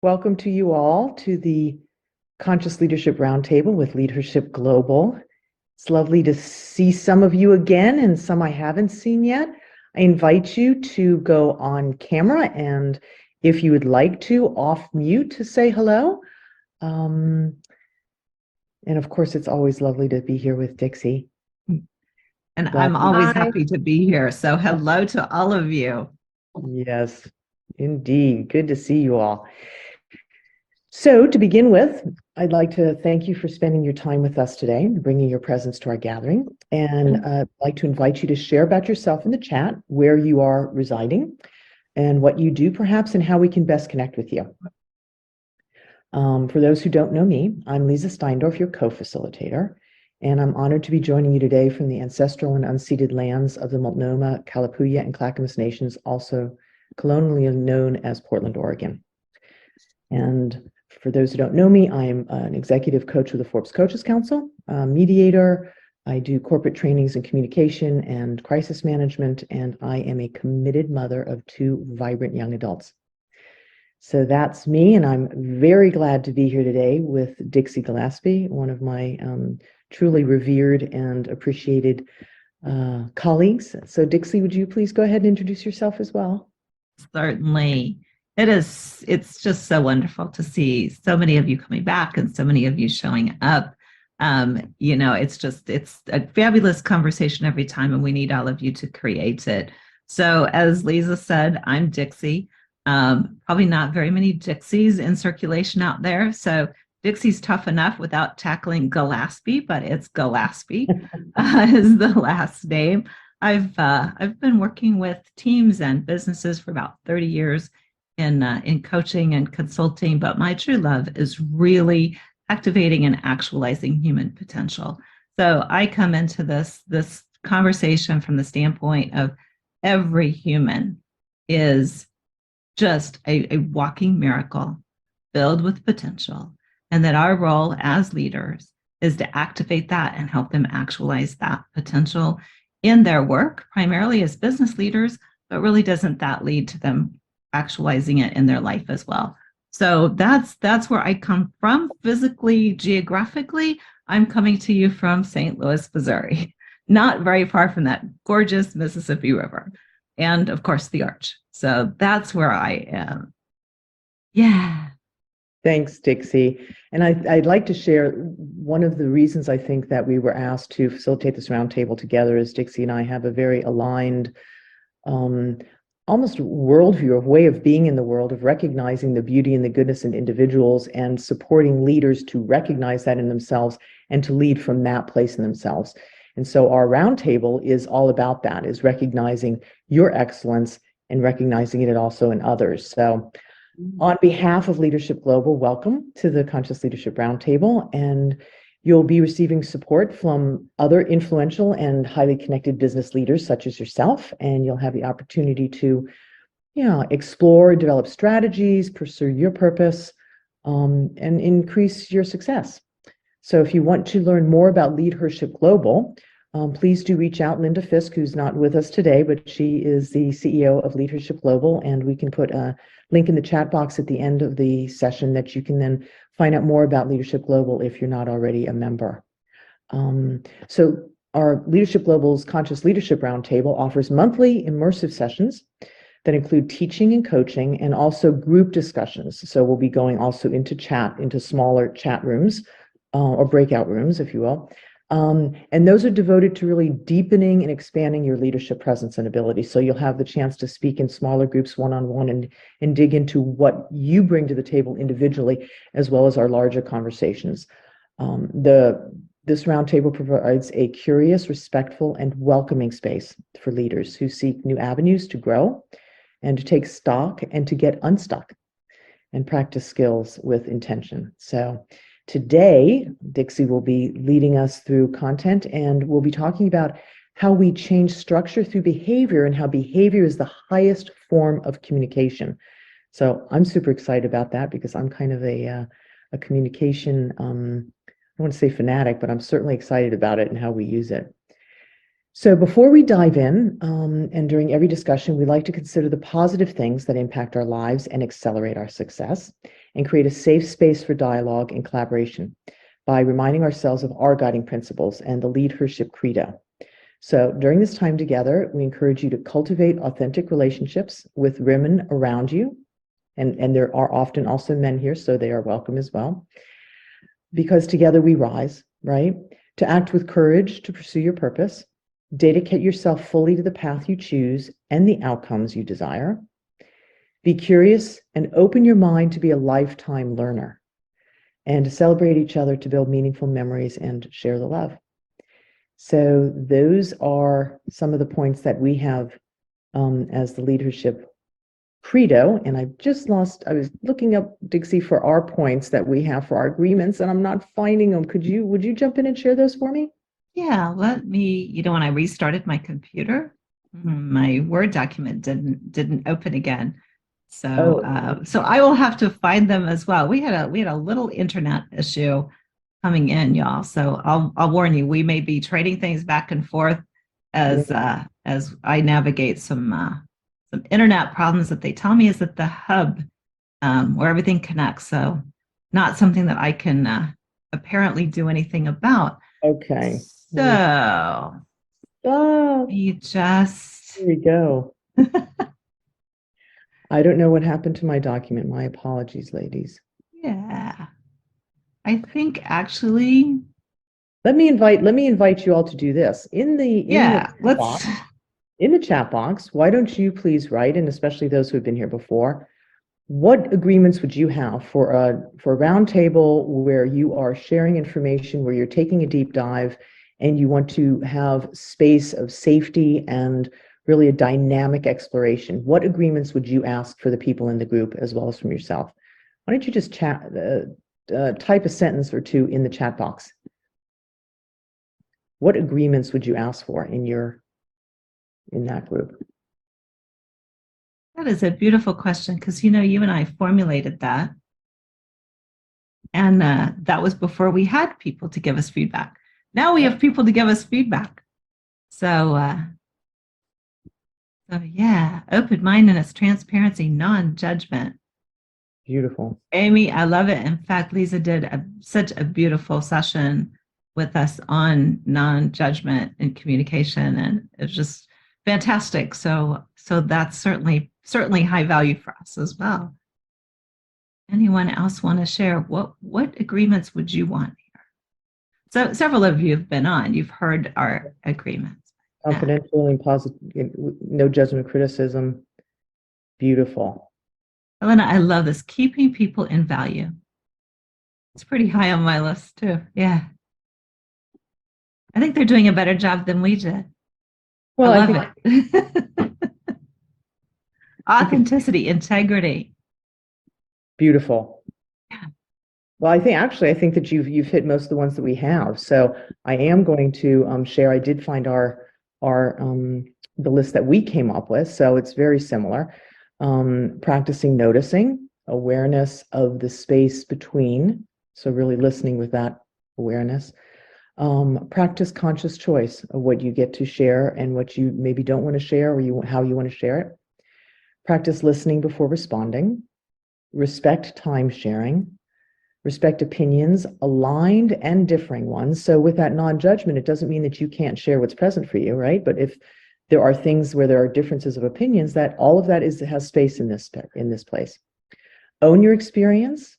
Welcome to you all to the Conscious Leadership Roundtable with LeadHERship Global. It's lovely to see some of you again and some I haven't seen yet. I invite you to go on camera and if you would like to, off mute to say hello. And of course, it's always lovely to be here with Dixie. And I'm always happy to be here. So hello to all of you. Yes, indeed. Good to see you all. So to begin with, I'd like to thank you for spending your time with us today, bringing your presence to our gathering, and I'd like to invite you to share about yourself in the chat, where you are residing, and what you do perhaps, and how we can best connect with you. For those who don't know me, I'm Lisa Steindorf, your co-facilitator, and I'm honored to be joining you today from the ancestral and unceded lands of the Multnomah, Kalapuya, and Clackamas Nations, also colonially known as Portland, Oregon. And for those who don't know me, I'm an executive coach with the Forbes Coaches Council, a mediator. I do corporate trainings in communication and crisis management, and I am a committed mother of 2 vibrant young adults. So that's me, and I'm very glad to be here today with Dixie Gillespie, one of my truly revered and appreciated colleagues. So Dixie, would you please go ahead and introduce yourself as well? Certainly. It's just so wonderful to see so many of you coming back and so many of you showing up. It's a fabulous conversation every time, and we need all of you to create it. So as Lisa said, I'm Dixie. Probably not very many Dixies in circulation out there. So Dixie's tough enough without tackling Gillespie, but it's Gillespie is the last name. I've been working with teams and businesses for about 30 years in coaching and consulting, but my true love is really activating and actualizing human potential. So I come into this conversation from the standpoint of every human is just a walking miracle filled with potential, and that our role as leaders is to activate that and help them actualize that potential in their work, primarily as business leaders, but really doesn't that lead to them actualizing it in their life as well. So that's where I come from physically, geographically. I'm coming to you from St. Louis, Missouri, not very far from that gorgeous Mississippi River, and of course the Arch. So that's where I am. Yeah. Thanks, Dixie. And I'd like to share one of the reasons I think that we were asked to facilitate this roundtable together is Dixie and I have a very aligned almost worldview, of way of being in the world, of recognizing the beauty and the goodness in individuals and supporting leaders to recognize that in themselves and to lead from that place in themselves. And so our roundtable is all about that, is recognizing your excellence and recognizing it also in others. So on behalf of LeadHERship Global, welcome to the Conscious Leadership Roundtable, and you'll be receiving support from other influential and highly connected business leaders such as yourself, and you'll have the opportunity to explore, develop strategies, pursue your purpose, and increase your success. So if you want to learn more about LeadHERship Global, please do reach out. Linda Fisk, who's not with us today, but she is the CEO of LeadHERship Global, and we can put a link in the chat box at the end of the session that you can then find out more about LeadHERship Global if you're not already a member. So our LeadHERship Global's Conscious Leadership Roundtable offers monthly immersive sessions that include teaching and coaching and also group discussions. So we'll be going also into smaller chat rooms or breakout rooms, if you will. And those are devoted to really deepening and expanding your leadership presence and ability. So you'll have the chance to speak in smaller groups one-on-one and dig into what you bring to the table individually, as well as our larger conversations. This roundtable provides a curious, respectful, and welcoming space for leaders who seek new avenues to grow and to take stock and to get unstuck and practice skills with intention. So today, Dixie will be leading us through content, and we'll be talking about how we change structure through behavior and how behavior is the highest form of communication. So I'm super excited about that because I'm kind of a communication, I don't want to say fanatic, but I'm certainly excited about it and how we use it. So before we dive in, and during every discussion, we like to consider the positive things that impact our lives and accelerate our success. and create a safe space for dialogue and collaboration by reminding ourselves of our guiding principles and the LeadHERship credo. So during this time together, we encourage you to cultivate authentic relationships with women around you. And there are often also men here, so they are welcome as well. Because together we rise, right? To act with courage to pursue your purpose, dedicate yourself fully to the path you choose and the outcomes you desire. Be curious and open your mind to be a lifetime learner, and to celebrate each other to build meaningful memories and share the love. So those are some of the points that we have as the LeadHERship credo. And I was looking up, Dixie, for our points that we have for our agreements, and I'm not finding them. Would you jump in and share those for me? Yeah, let me, when I restarted my computer, my Word document didn't open again. So so I will have to find them as well. We had a little internet issue coming in, y'all. So I'll warn you, we may be trading things back and forth as I navigate some internet problems that they tell me is at the hub where everything connects. So not something that I can apparently do anything about. Okay. So you just here we go. I don't know what happened to my document. My apologies, ladies. Yeah. I think actually let me invite you all to do this. In the chat box, why don't you please write, and especially those who have been here before, what agreements would you have for a roundtable where you are sharing information, where you're taking a deep dive, and you want to have space of safety and really a dynamic exploration? What agreements would you ask for the people in the group as well as from yourself? Why don't you just type a sentence or two in the chat box? What agreements would you ask for in that group? That is a beautiful question, because you and I formulated that, and that was before we had people to give us feedback. Now we have people to give us feedback. So yeah, open-mindedness, transparency, non-judgment. Beautiful. Amy, I love it. In fact, Lisa did such a beautiful session with us on non-judgment and communication, and it's just fantastic. So that's certainly high value for us as well. Anyone else want to share what agreements would you want here? So several of you have been on. You've heard our agreements. Confidential and positive, no judgment, criticism. Beautiful. Elena, I love this. Keeping people in value. It's pretty high on my list too. Yeah. I think they're doing a better job than we did. Well, I love it. Authenticity, integrity. Beautiful. Yeah. Well, I think that you've hit most of the ones that we have. So I am going to share. I did find the list that we came up with. So it's very similar. Practicing noticing, awareness of the space between. So really listening with that awareness. Practice conscious choice of what you get to share and what you maybe don't want to share, or how you want to share it. Practice listening before responding. Respect time sharing. Respect opinions, aligned and differing ones. So with that non-judgment, it doesn't mean that you can't share what's present for you, right? But if there are things where there are differences of opinions, that all of that has space in this place. Own your experience.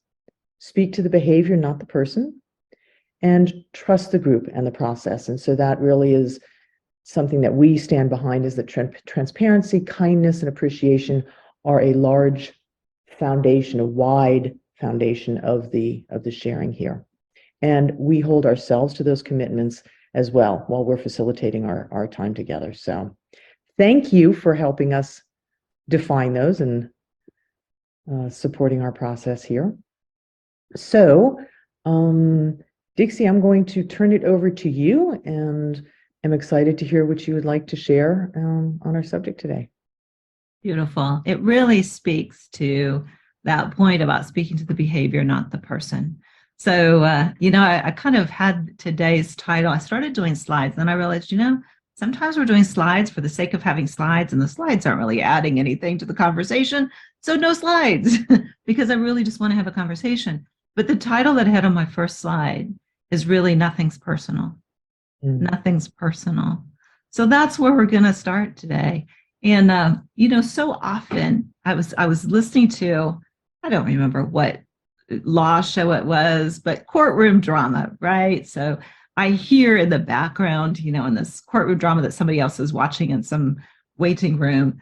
Speak to the behavior, not the person. And trust the group and the process. And so that really is something that we stand behind, is that transparency, kindness, and appreciation are a large foundation, a wide foundation of the sharing here. And we hold ourselves to those commitments as well while we're facilitating our time together. So thank you for helping us define those and supporting our process here. So Dixie, I'm going to turn it over to you, and I'm excited to hear what you would like to share on our subject today. Beautiful. It really speaks to that point about speaking to the behavior, not the person. So, I kind of had today's title. I started doing slides, and I realized, sometimes we're doing slides for the sake of having slides, and the slides aren't really adding anything to the conversation. So no slides, because I really just want to have a conversation. But the title that I had on my first slide is really Nothing's Personal. Nothing's personal. So that's where we're going to start today. And so often I was listening to, I don't remember what law show it was, but courtroom drama, right? So I hear in the background, in this courtroom drama that somebody else is watching in some waiting room,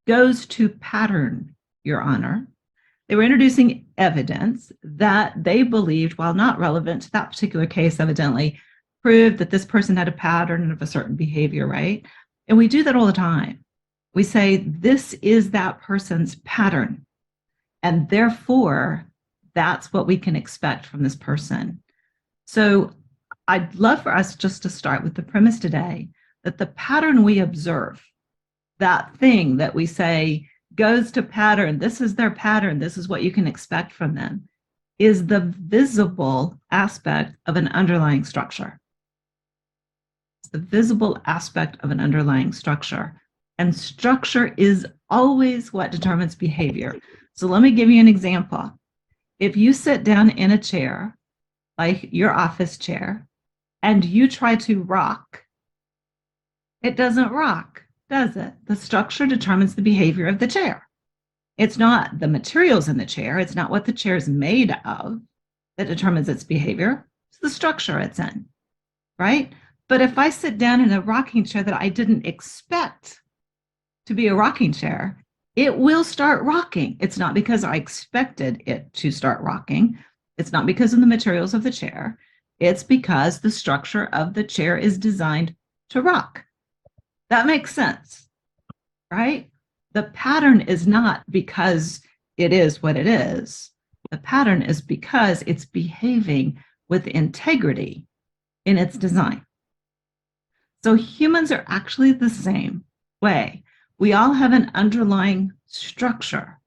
goes to pattern, Your Honor. They were introducing evidence that they believed, while not relevant to that particular case, evidently proved that this person had a pattern of a certain behavior, right? And we do that all the time. We say, this is that person's pattern. And therefore, that's what we can expect from this person. So I'd love for us just to start with the premise today that the pattern we observe, that thing that we say goes to pattern, this is their pattern, this is what you can expect from them, is the visible aspect of an underlying structure. It's the visible aspect of an underlying structure. And structure is always what determines behavior. So let me give you an example. If you sit down in a chair, like your office chair, and you try to rock, it doesn't rock, does it? The structure determines the behavior of the chair. It's not the materials in the chair. It's not what the chair is made of that determines its behavior. It's the structure it's in, right? But if I sit down in a rocking chair that I didn't expect to be a rocking chair, it will start rocking. It's not because I expected it to start rocking. It's not because of the materials of the chair. It's because the structure of the chair is designed to rock. That makes sense, right? The pattern is not because it is what it is. The pattern is because it's behaving with integrity in its design. So humans are actually the same way. We all have an underlying structure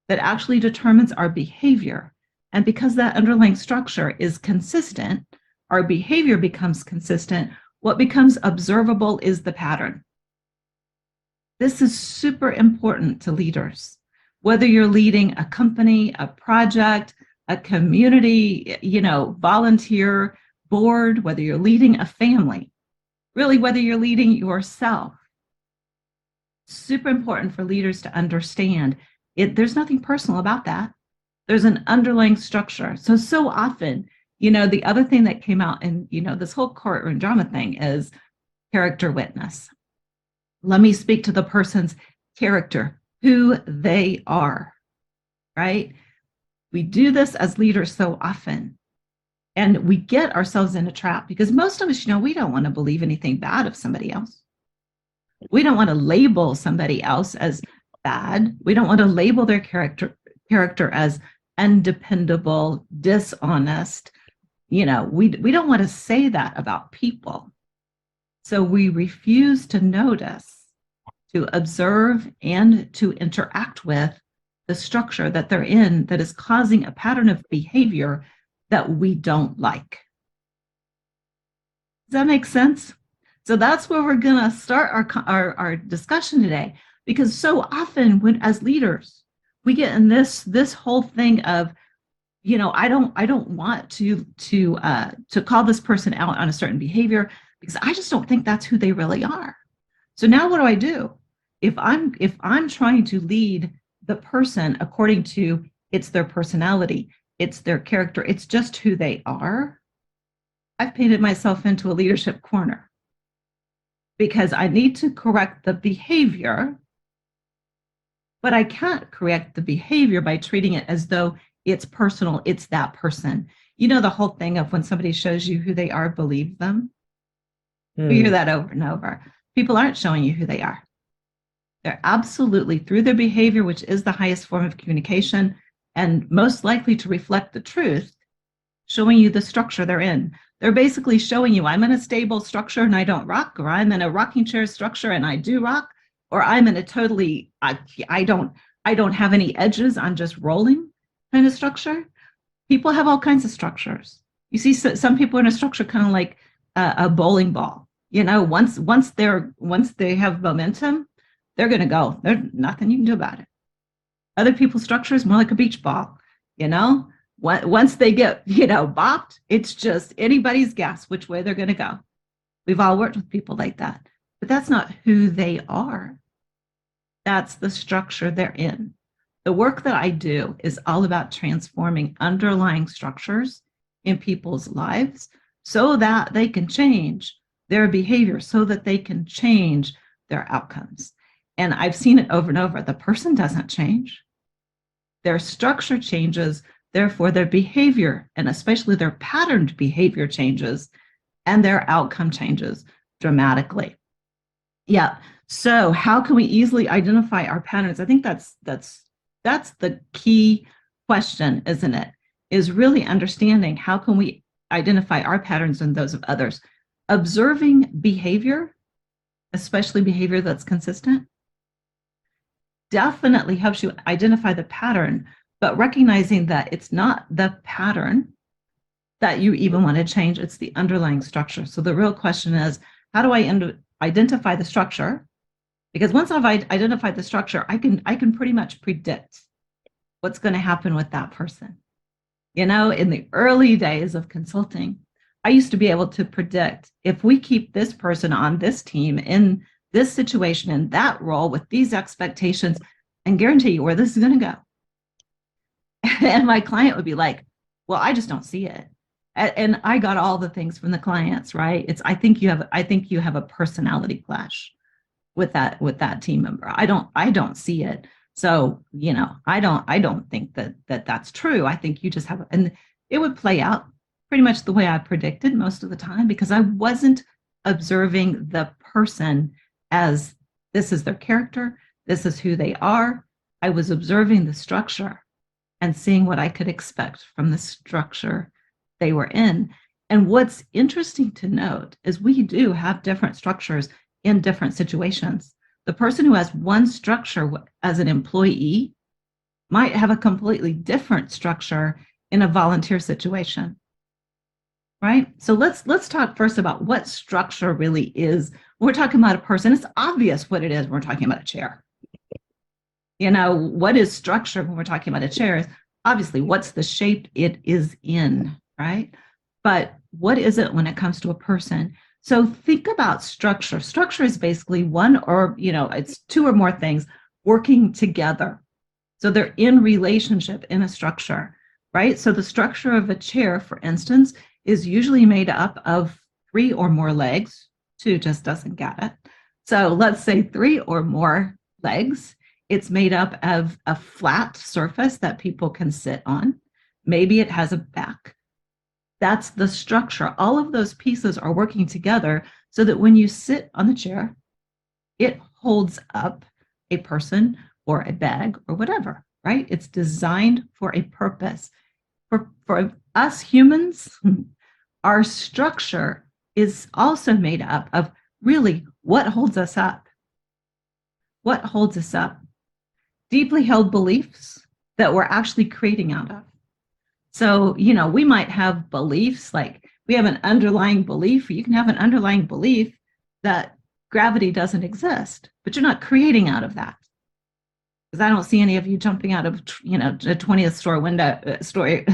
that actually determines our behavior. And because that underlying structure is consistent, our behavior becomes consistent. What becomes observable is the pattern. This is super important to leaders. Whether you're leading a company, a project, a community, volunteer board, whether you're leading a family, really whether you're leading yourself. Super important for leaders to understand it. There's nothing personal about that. There's an underlying structure. So often, the other thing that came out in, this whole courtroom drama thing is character witness. Let me speak to the person's character, who they are, right? We do this as leaders so often, and we get ourselves in a trap because most of us, we don't want to believe anything bad of somebody else. We don't want to label somebody else as bad. We don't want to label their character as undependable, dishonest. We don't want to say that about people. So we refuse to notice, to observe, and to interact with the structure that they're in that is causing a pattern of behavior that we don't like. Does that make sense? So that's where we're going to start our discussion today, because so often when as leaders, we get in this whole thing of, I don't want to call this person out on a certain behavior because I just don't think that's who they really are. So now what do I do? If I'm trying to lead the person according to it's their personality, it's their character, it's just who they are, I've painted myself into a leadership corner because I need to correct the behavior, but I can't correct the behavior by treating it as though it's personal, it's that person. The whole thing of when somebody shows you who they are, believe them. We hear that over and over. People aren't showing you who they are. They're absolutely, through their behavior, which is the highest form of communication and most likely to reflect the truth, showing you the structure they're in. They're basically showing you, I'm in a stable structure and I don't rock, or I'm in a rocking chair structure and I do rock, or I'm in a totally, I don't have any edges, I'm just rolling kind of structure. People have all kinds of structures. You see some people in a structure kind of like a bowling ball. Once they have momentum, they're going to go. There's nothing you can do about it. Other people's structure is more like a beach ball, you know? Once they get, bopped, it's just anybody's guess which way they're going to go. We've all worked with people like that, but that's not who they are. That's the structure they're in. The work that I do is all about transforming underlying structures in people's lives so that they can change their behavior, so that they can change their outcomes. And I've seen it over and over. The person doesn't change. Their structure changes, therefore their behavior, and especially their patterned behavior, changes, and their outcome changes dramatically. Yeah. So how can we easily identify our patterns? I think that's the key question, isn't it? Is really understanding how can we identify our patterns and those of others. Observing behavior, especially behavior that's consistent, definitely helps you identify the pattern, but recognizing that it's not the pattern that you even want to change, it's the underlying structure. So the real question is, how do I identify the structure? Because once I've identified the structure, I can pretty much predict what's going to happen with that person. In the early days of consulting, I used to be able to predict, if we keep this person on this team in this situation, in that role, with these expectations, and guarantee you where this is going to go. And my client would be like, well, I just don't see it. And I got all the things from the clients, right? I think you have a personality clash with that team member. I don't see it. So, I don't think that's true. I think you just have, and it would play out pretty much the way I predicted most of the time, because I wasn't observing the person as this is their character, this is who they are. I was observing the structure and seeing what I could expect from the structure they were in. And what's interesting to note is we do have different structures in different situations. The person who has one structure as an employee might have a completely different structure in a volunteer situation, right? So let's talk first about what structure really is. When we're talking about a person, it's obvious what it is when we're talking about a chair. What is structure when we're talking about a chair is obviously what's the shape it is in, right? But what is it when it comes to a person? So think about structure. Structure is basically one or, it's two or more things working together. So they're in relationship in a structure, right? So the structure of a chair, for instance, is usually made up of 3 or more legs. 2 just doesn't get it. So let's say 3 or more legs. It's made up of a flat surface that people can sit on. Maybe it has a back. That's the structure. All of those pieces are working together so that when you sit on the chair, it holds up a person or a bag or whatever, right? It's designed for a purpose. For us humans, our structure is also made up of really what holds us up. What holds us up? Deeply held beliefs that we're actually creating out of. So, we might have beliefs, like we have an underlying belief. You can have an underlying belief that gravity doesn't exist, but you're not creating out of that. Because I don't see any of you jumping out of, a 20th story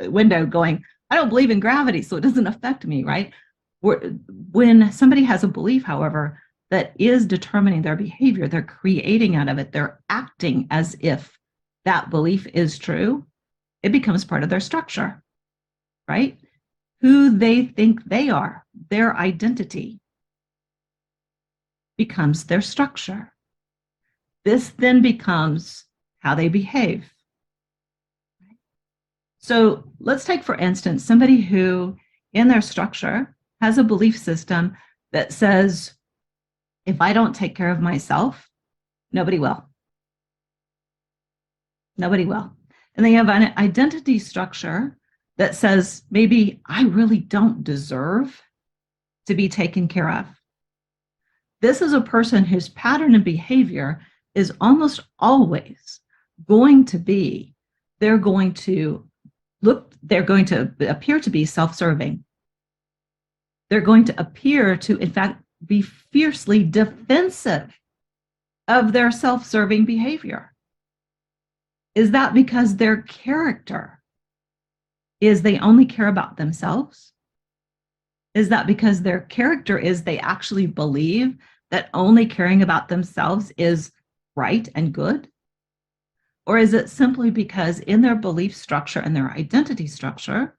window going, I don't believe in gravity, so it doesn't affect me, right? When somebody has a belief, however, that is determining their behavior, they're creating out of it, they're acting as if that belief is true, it becomes part of their structure, right? Who they think they are, their identity, becomes their structure. This then becomes how they behave. So let's take, for instance, somebody who in their structure has a belief system that says, if I don't take care of myself, nobody will. Nobody will. And they have an identity structure that says, maybe I really don't deserve to be taken care of. This is a person whose pattern and behavior is almost always going to be, they're going to appear to be self-serving. They're going to appear to, in fact, be fiercely defensive of their self-serving behavior. Is that because their character is they only care about themselves? Is that because their character is they actually believe that only caring about themselves is right and good? Or is it simply because in their belief structure and their identity structure,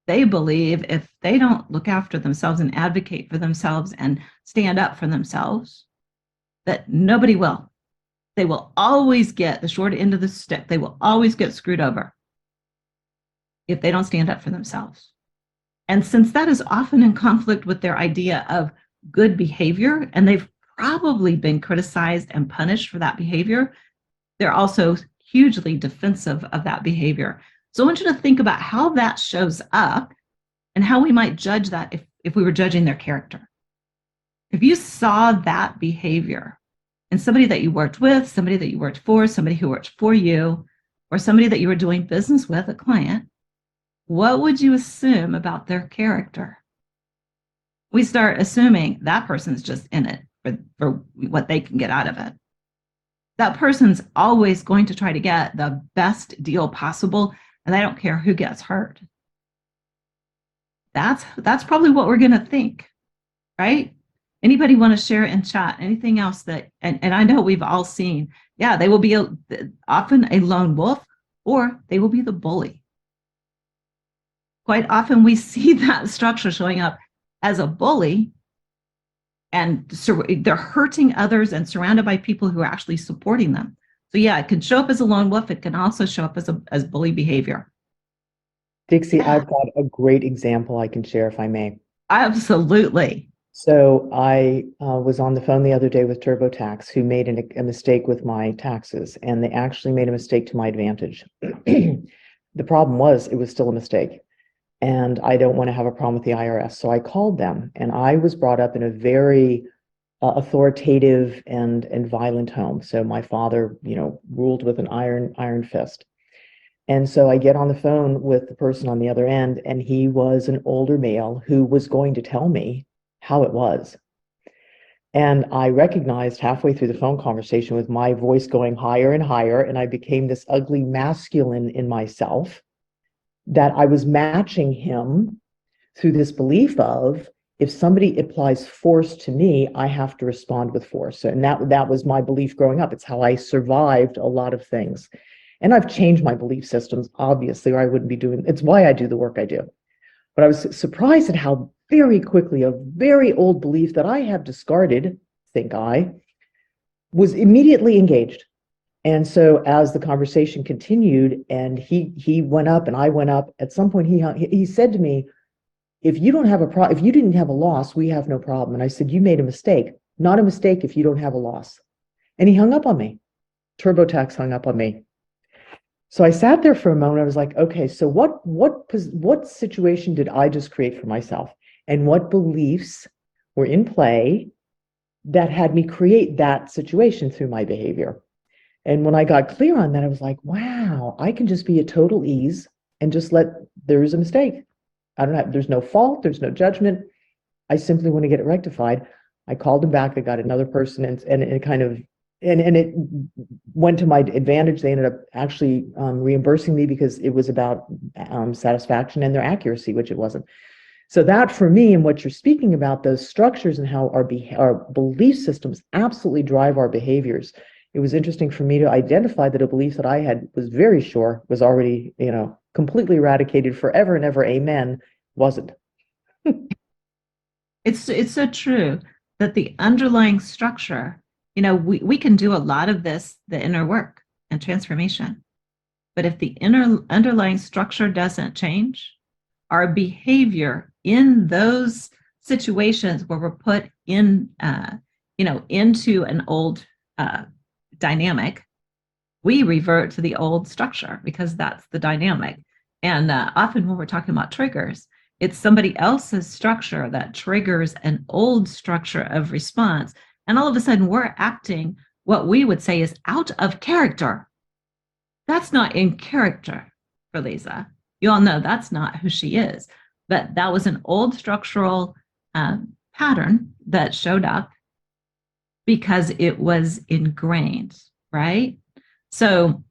they believe if they don't look after themselves and advocate for themselves and stand up for themselves, that nobody will. They will always get the short end of the stick. They will always get screwed over if they don't stand up for themselves. And since that is often in conflict with their idea of good behavior, and they've probably been criticized and punished for that behavior, they're also hugely defensive of that behavior. So I want you to think about how that shows up and how we might judge that if we were judging their character. If you saw that behavior in somebody that you worked with, somebody that you worked for, somebody who worked for you, or somebody that you were doing business with, a client, what would you assume about their character? We start assuming that person's just in it for what they can get out of it. That person's always going to try to get the best deal possible, and they don't care who gets hurt. That's probably what we're going to think, right? Anybody want to share in chat anything else that, and I know we've all seen, yeah, they will be often a lone wolf, or they will be the bully. Quite often we see that structure showing up as a bully, and they're hurting others and surrounded by people who are actually supporting them. So yeah, it can show up as a lone wolf. It can also show up as bully behavior. Dixie, I've got a great example I can share if I may. Absolutely. So I was on the phone the other day with TurboTax, who made a mistake with my taxes, and they actually made a mistake to my advantage. The problem was it was still a mistake, and I don't want to have a problem with the IRS. So I called them, and I was brought up in a very authoritative and violent home. So my father, ruled with an iron fist. And so I get on the phone with the person on the other end, and he was an older male who was going to tell me how it was. And I recognized halfway through the phone conversation with my voice going higher and higher, and I became this ugly masculine in myself, that I was matching him through this belief of, if somebody applies force to me, I have to respond with force. And that was my belief growing up. It's how I survived a lot of things. And I've changed my belief systems, obviously, or I wouldn't be doing, it's why I do the work I do. But I was surprised at how very quickly a very old belief that I have discarded, think I, was immediately engaged. And so as the conversation continued and he went up and I went up, at some point he said to me, if you didn't have a loss, we have no problem. And I said, you made a mistake. Not a mistake if you don't have a loss. And he hung up on me. TurboTax hung up on me. So I sat there for a moment. I was like, okay, so what situation did I just create for myself? And what beliefs were in play that had me create that situation through my behavior? And when I got clear on that, I was like, wow, I can just be at total ease and just there's a mistake. There's no fault, there's no judgment. I simply want to get it rectified. I called him back. I got another person, and it went to my advantage. They ended up actually reimbursing me because it was about satisfaction and their accuracy, which it wasn't. So that, for me, and what you're speaking about, those structures and how our belief systems absolutely drive our behaviors. It was interesting for me to identify that a belief that I was very sure was already, completely eradicated forever and ever, amen, wasn't. It's so true that the underlying structure, we can do a lot of this, the inner work and transformation. But if the underlying structure doesn't change, our behavior in those situations where we're put in, into an old dynamic, we revert to the old structure because that's the dynamic. And often when we're talking about triggers, it's somebody else's structure that triggers an old structure of response. And all of a sudden we're acting what we would say is out of character. That's not in character for Lisa. You all know that's not who she is. But that was an old structural pattern that showed up because it was ingrained, right? So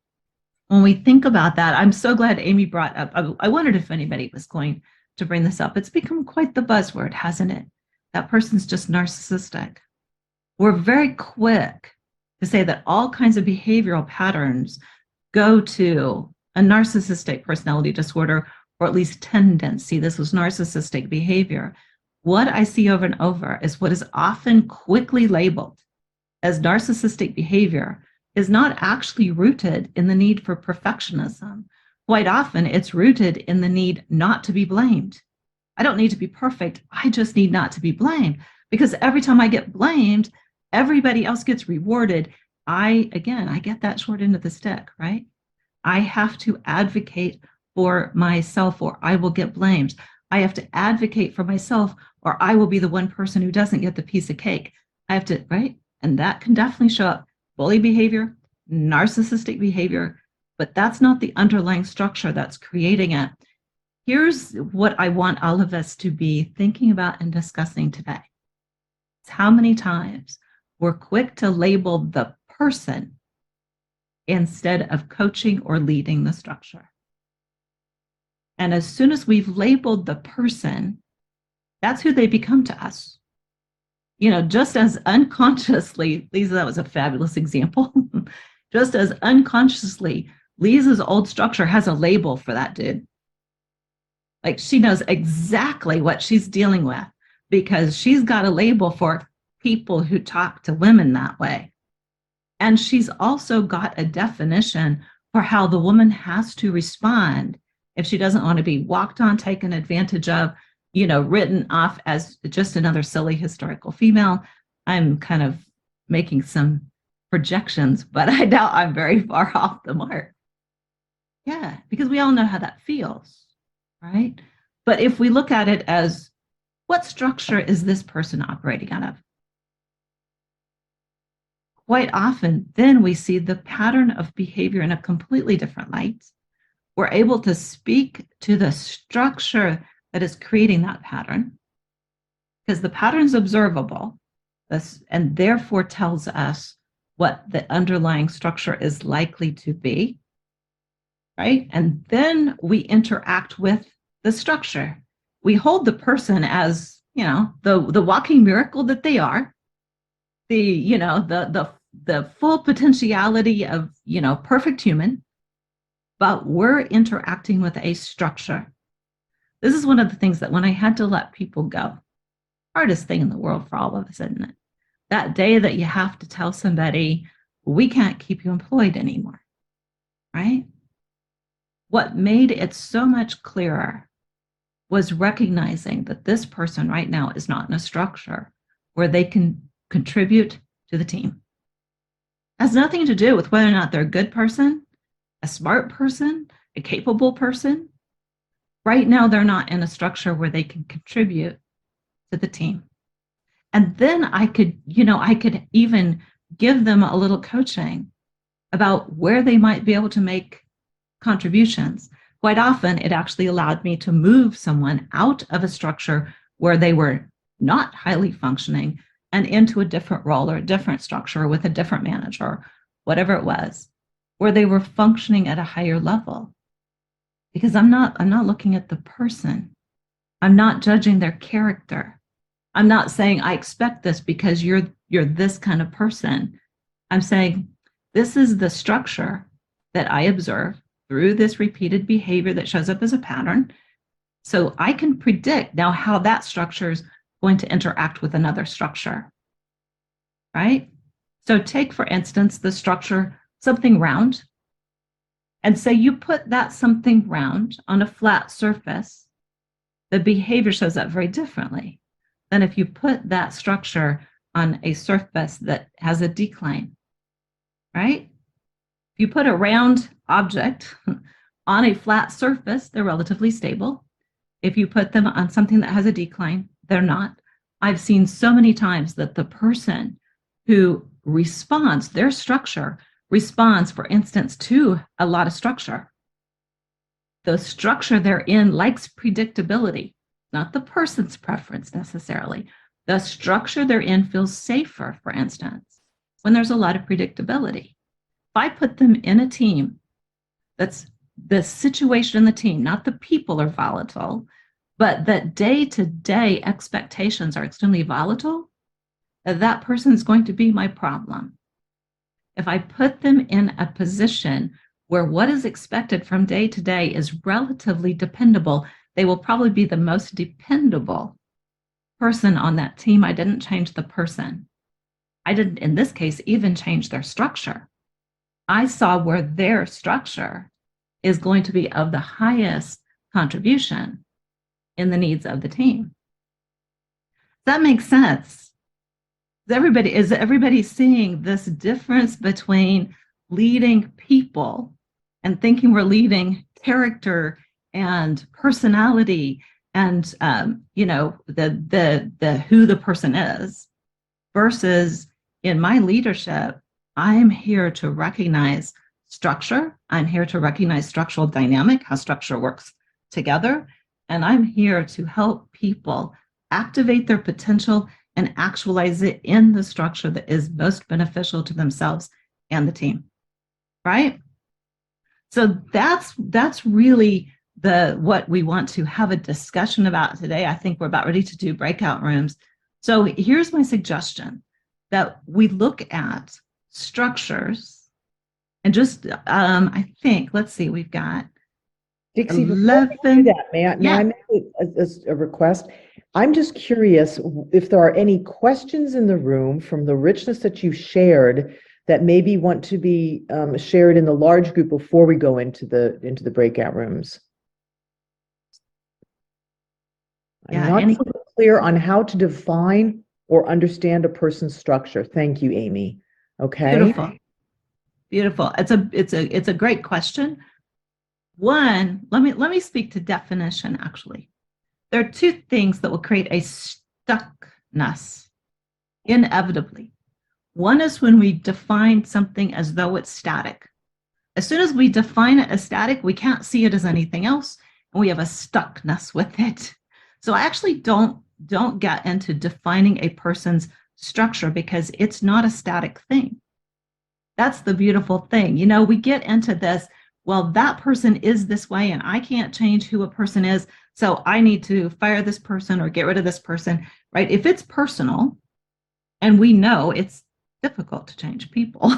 when we think about that, I'm so glad Amy brought up, I wondered if anybody was going to bring this up. It's become quite the buzzword, hasn't it? That person's just narcissistic. We're very quick to say that all kinds of behavioral patterns go to a narcissistic personality disorder, or at least tendency. This was narcissistic behavior. What I see over and over is what is often quickly labeled as narcissistic behavior is not actually rooted in the need for perfectionism. Quite often, it's rooted in the need not to be blamed. I don't need to be perfect. I just need not to be blamed, because every time I get blamed, everybody else gets rewarded. I get that short end of the stick, right? I have to advocate for myself or I will get blamed. I have to advocate for myself or I will be the one person who doesn't get the piece of cake. I have to, right? And that can definitely show up bully behavior, narcissistic behavior, but that's not the underlying structure that's creating it. Here's what I want all of us to be thinking about and discussing today. It's how many times we're quick to label the person instead of coaching or leading the structure. And as soon as we've labeled the person, that's who they become to us. You know, just as unconsciously, Lisa, that was a fabulous example. Just as unconsciously, Lisa's old structure has a label for that dude. Like she knows exactly what she's dealing with because she's got a label for people who talk to women that way. And she's also got a definition for how the woman has to respond if she doesn't want to be walked on, taken advantage of, you know, written off as just another silly historical female. I'm kind of making some projections, but I doubt I'm very far off the mark. Yeah, because we all know how that feels, right? But if we look at it as, what structure is this person operating out of? Quite often, then we see the pattern of behavior in a completely different light. We're able to speak to the structure that is creating that pattern because the pattern is observable and therefore tells us what the underlying structure is likely to be, right? And then we interact with the structure. We hold the person as, you know, the walking miracle that they are, the full potentiality of, you know, perfect human, but we're interacting with a structure. This is one of the things that when I had to let people go, hardest thing in the world for all of us, isn't it? That day that you have to tell somebody, we can't keep you employed anymore, right? What made it so much clearer was recognizing that this person right now is not in a structure where they can contribute to the team. It has nothing to do with whether or not they're a good person, a smart person, a capable person. Right now, they're not in a structure where they can contribute to the team. And then I could even give them a little coaching about where they might be able to make contributions. Quite often, it actually allowed me to move someone out of a structure where they were not highly functioning and into a different role or a different structure with a different manager, whatever it was, where they were functioning at a higher level. Because I'm not looking at the person. I'm not judging their character. I'm not saying I expect this because you're this kind of person. I'm saying this is the structure that I observe through this repeated behavior that shows up as a pattern. So I can predict now how that structure is going to interact with another structure, right? So take, for instance, the structure, something round, and say you put that something round on a flat surface, the behavior shows up very differently than if you put that structure on a surface that has a decline, right? If you put a round object on a flat surface, they're relatively stable. If you put them on something that has a decline, they're not. I've seen so many times that the person who responds, their structure responds, for instance, to a lot of structure. The structure they're in likes predictability, not the person's preference necessarily. The structure they're in feels safer, for instance, when there's a lot of predictability. If I put them in a team that's the situation in the team, not the people are volatile, but that day-to-day expectations are extremely volatile, that person is going to be my problem. If I put them in a position where what is expected from day to day is relatively dependable, they will probably be the most dependable person on that team. I didn't change the person. I didn't, in this case, even change their structure. I saw where their structure is going to be of the highest contribution in the needs of the team. That makes sense. Is everybody seeing this difference between leading people and thinking we're leading character and personality and the who the person is, versus in my leadership, I'm here to recognize structure. I'm here to recognize structural dynamic, how structure works together. And I'm here to help people activate their potential and actualize it in the structure that is most beneficial to themselves and the team, right? So that's really what we want to have a discussion about today. I think we're about ready to do breakout rooms. So here's my suggestion, that we look at structures and just, I think, let's see, we've got Dixie, 11. May I make a request? I'm just curious if there are any questions in the room from the richness that you shared that maybe want to be shared in the large group before we go into the breakout rooms. I'm not so clear on how to define or understand a person's structure. Thank you, Amy. Okay. Beautiful. It's a great question. One, let me speak to definition. Actually, there are two things that will create a stuckness inevitably. One is when we define something as though it's static. As soon as we define it as static, we can't see it as anything else, and we have a stuckness with it. So I actually don't get into defining a person's structure, because it's not a static thing. That's the beautiful thing. We get into this, well, that person is this way and I can't change who a person is, so I need to fire this person or get rid of this person, right? If it's personal, and we know it's difficult to change people,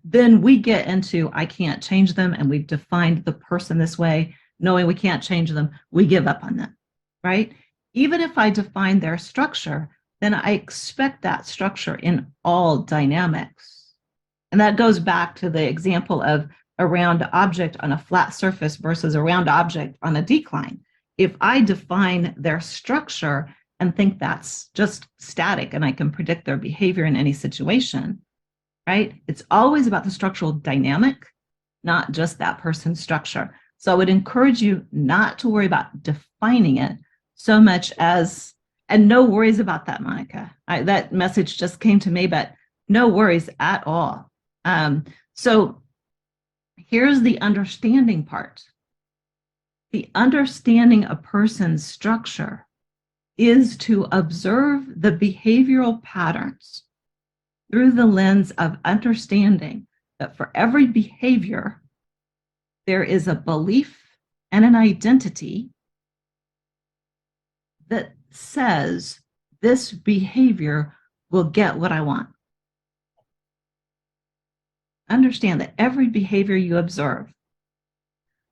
then we get into, I can't change them, and we've defined the person this way, knowing we can't change them, we give up on them, right? Even if I define their structure, then I expect that structure in all dynamics. And that goes back to the example of a round object on a flat surface versus a round object on a decline. If I define their structure and think that's just static and I can predict their behavior in any situation, right? It's always about the structural dynamic, not just that person's structure. So I would encourage you not to worry about defining it so much as, and no worries about that, Monica. That message just came to me, but no worries at all. So here's the understanding part. The understanding a person's structure is to observe the behavioral patterns through the lens of understanding that for every behavior, there is a belief and an identity that says this behavior will get what I want. Understand that every behavior you observe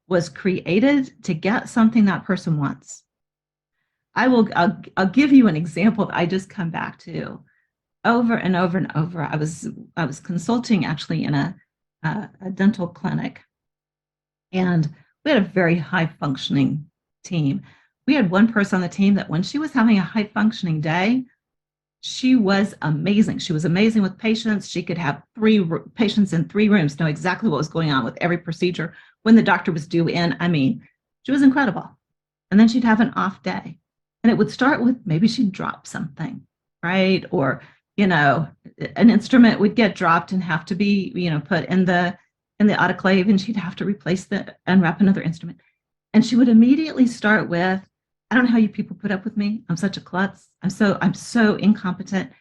was created to get something that person wants. I'll give you an example that I just come back to over and over and over. I was consulting actually in a dental clinic, and we had a very high functioning team. We had one person on the team that when she was having a high functioning day, she was amazing. She was amazing with patients. She could have 3 patients in 3 rooms, know exactly what was going on with every procedure when the doctor was due in. I mean, she was incredible. And then she'd have an off day. And it would start with maybe she'd drop something, right? Or, an instrument would get dropped and have to be, put in the autoclave, and she'd have to replace unwrap another instrument. And she would immediately start with, I don't know how you people put up with me. I'm such a klutz. I'm so incompetent.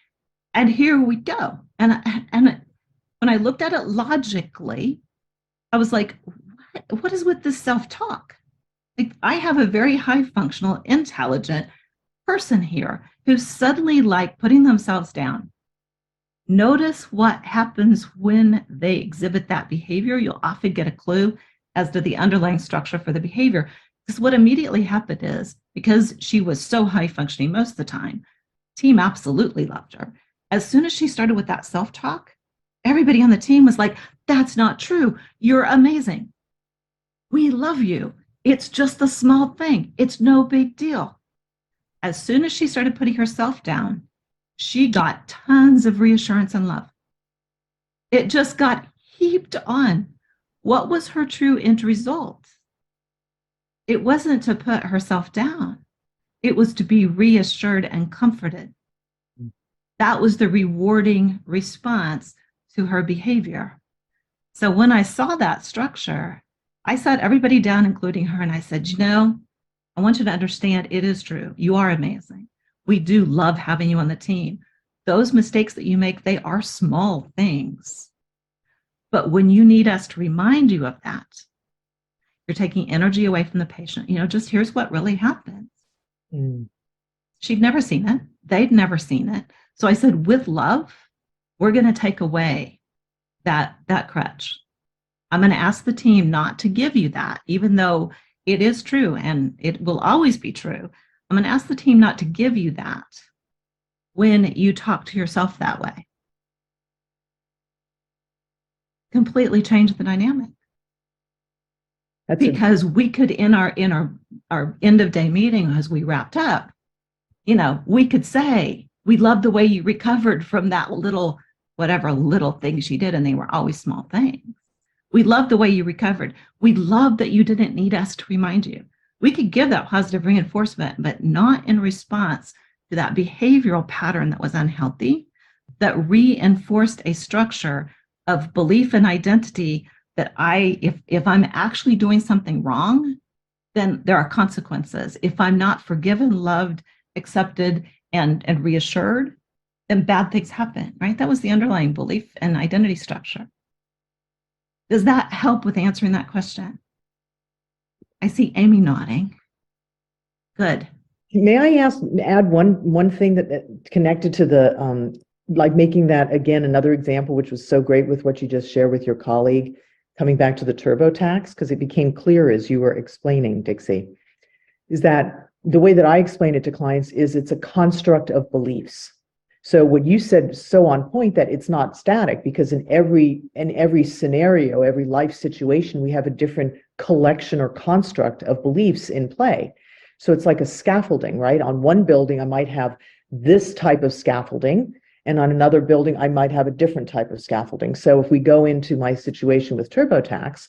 And here we go. And when I looked at it logically, I was like, what is with this self-talk? Like, I have a very high functional, intelligent person here who's suddenly like putting themselves down. Notice what happens when they exhibit that behavior. You'll often get a clue as to the underlying structure for the behavior. Because what immediately happened is, because she was so high functioning most of the time, team absolutely loved her. As soon as she started with that self-talk, everybody on the team was like, that's not true. You're amazing. We love you. It's just a small thing. It's no big deal. As soon as she started putting herself down, she got tons of reassurance and love. It just got heaped on. What was her true end result? It wasn't to put herself down. It was to be reassured and comforted. That was the rewarding response to her behavior. So when I saw that structure, I sat everybody down, including her, and I said, I want you to understand it is true. You are amazing. We do love having you on the team. Those mistakes that you make, they are small things. But when you need us to remind you of that, you're taking energy away from the patient. Just here's what really happens. She'd never seen it. They'd never seen it. So I said, with love, we're going to take away that crutch. I'm going to ask the team not to give you that, even though it is true and it will always be true. I'm going to ask the team not to give you that when you talk to yourself that way. Completely change the dynamic. Because we could, in our end of day meeting, as we wrapped up, we could say, we love the way you recovered from that whatever little things you did, and they were always small things. We love the way you recovered. We love that you didn't need us to remind you. We could give that positive reinforcement, but not in response to that behavioral pattern that was unhealthy, that reinforced a structure of belief and identity that if I'm actually doing something wrong, then there are consequences. If I'm not forgiven, loved, accepted, and reassured, then bad things happen, right? That was the underlying belief and identity structure. Does that help with answering that question? I see Amy nodding. Good. May I add one thing that connected to the like making that again another example, which was so great with what you just shared with your colleague, coming back to the TurboTax, because it became clear as you were explaining, Dixie, is that the way that I explain it to clients is it's a construct of beliefs. So what you said so on point, that it's not static, because in every scenario, every life situation, we have a different collection or construct of beliefs in play. So it's like a scaffolding, right? On one building, I might have this type of scaffolding, and on another building, I might have a different type of scaffolding. So if we go into my situation with TurboTax,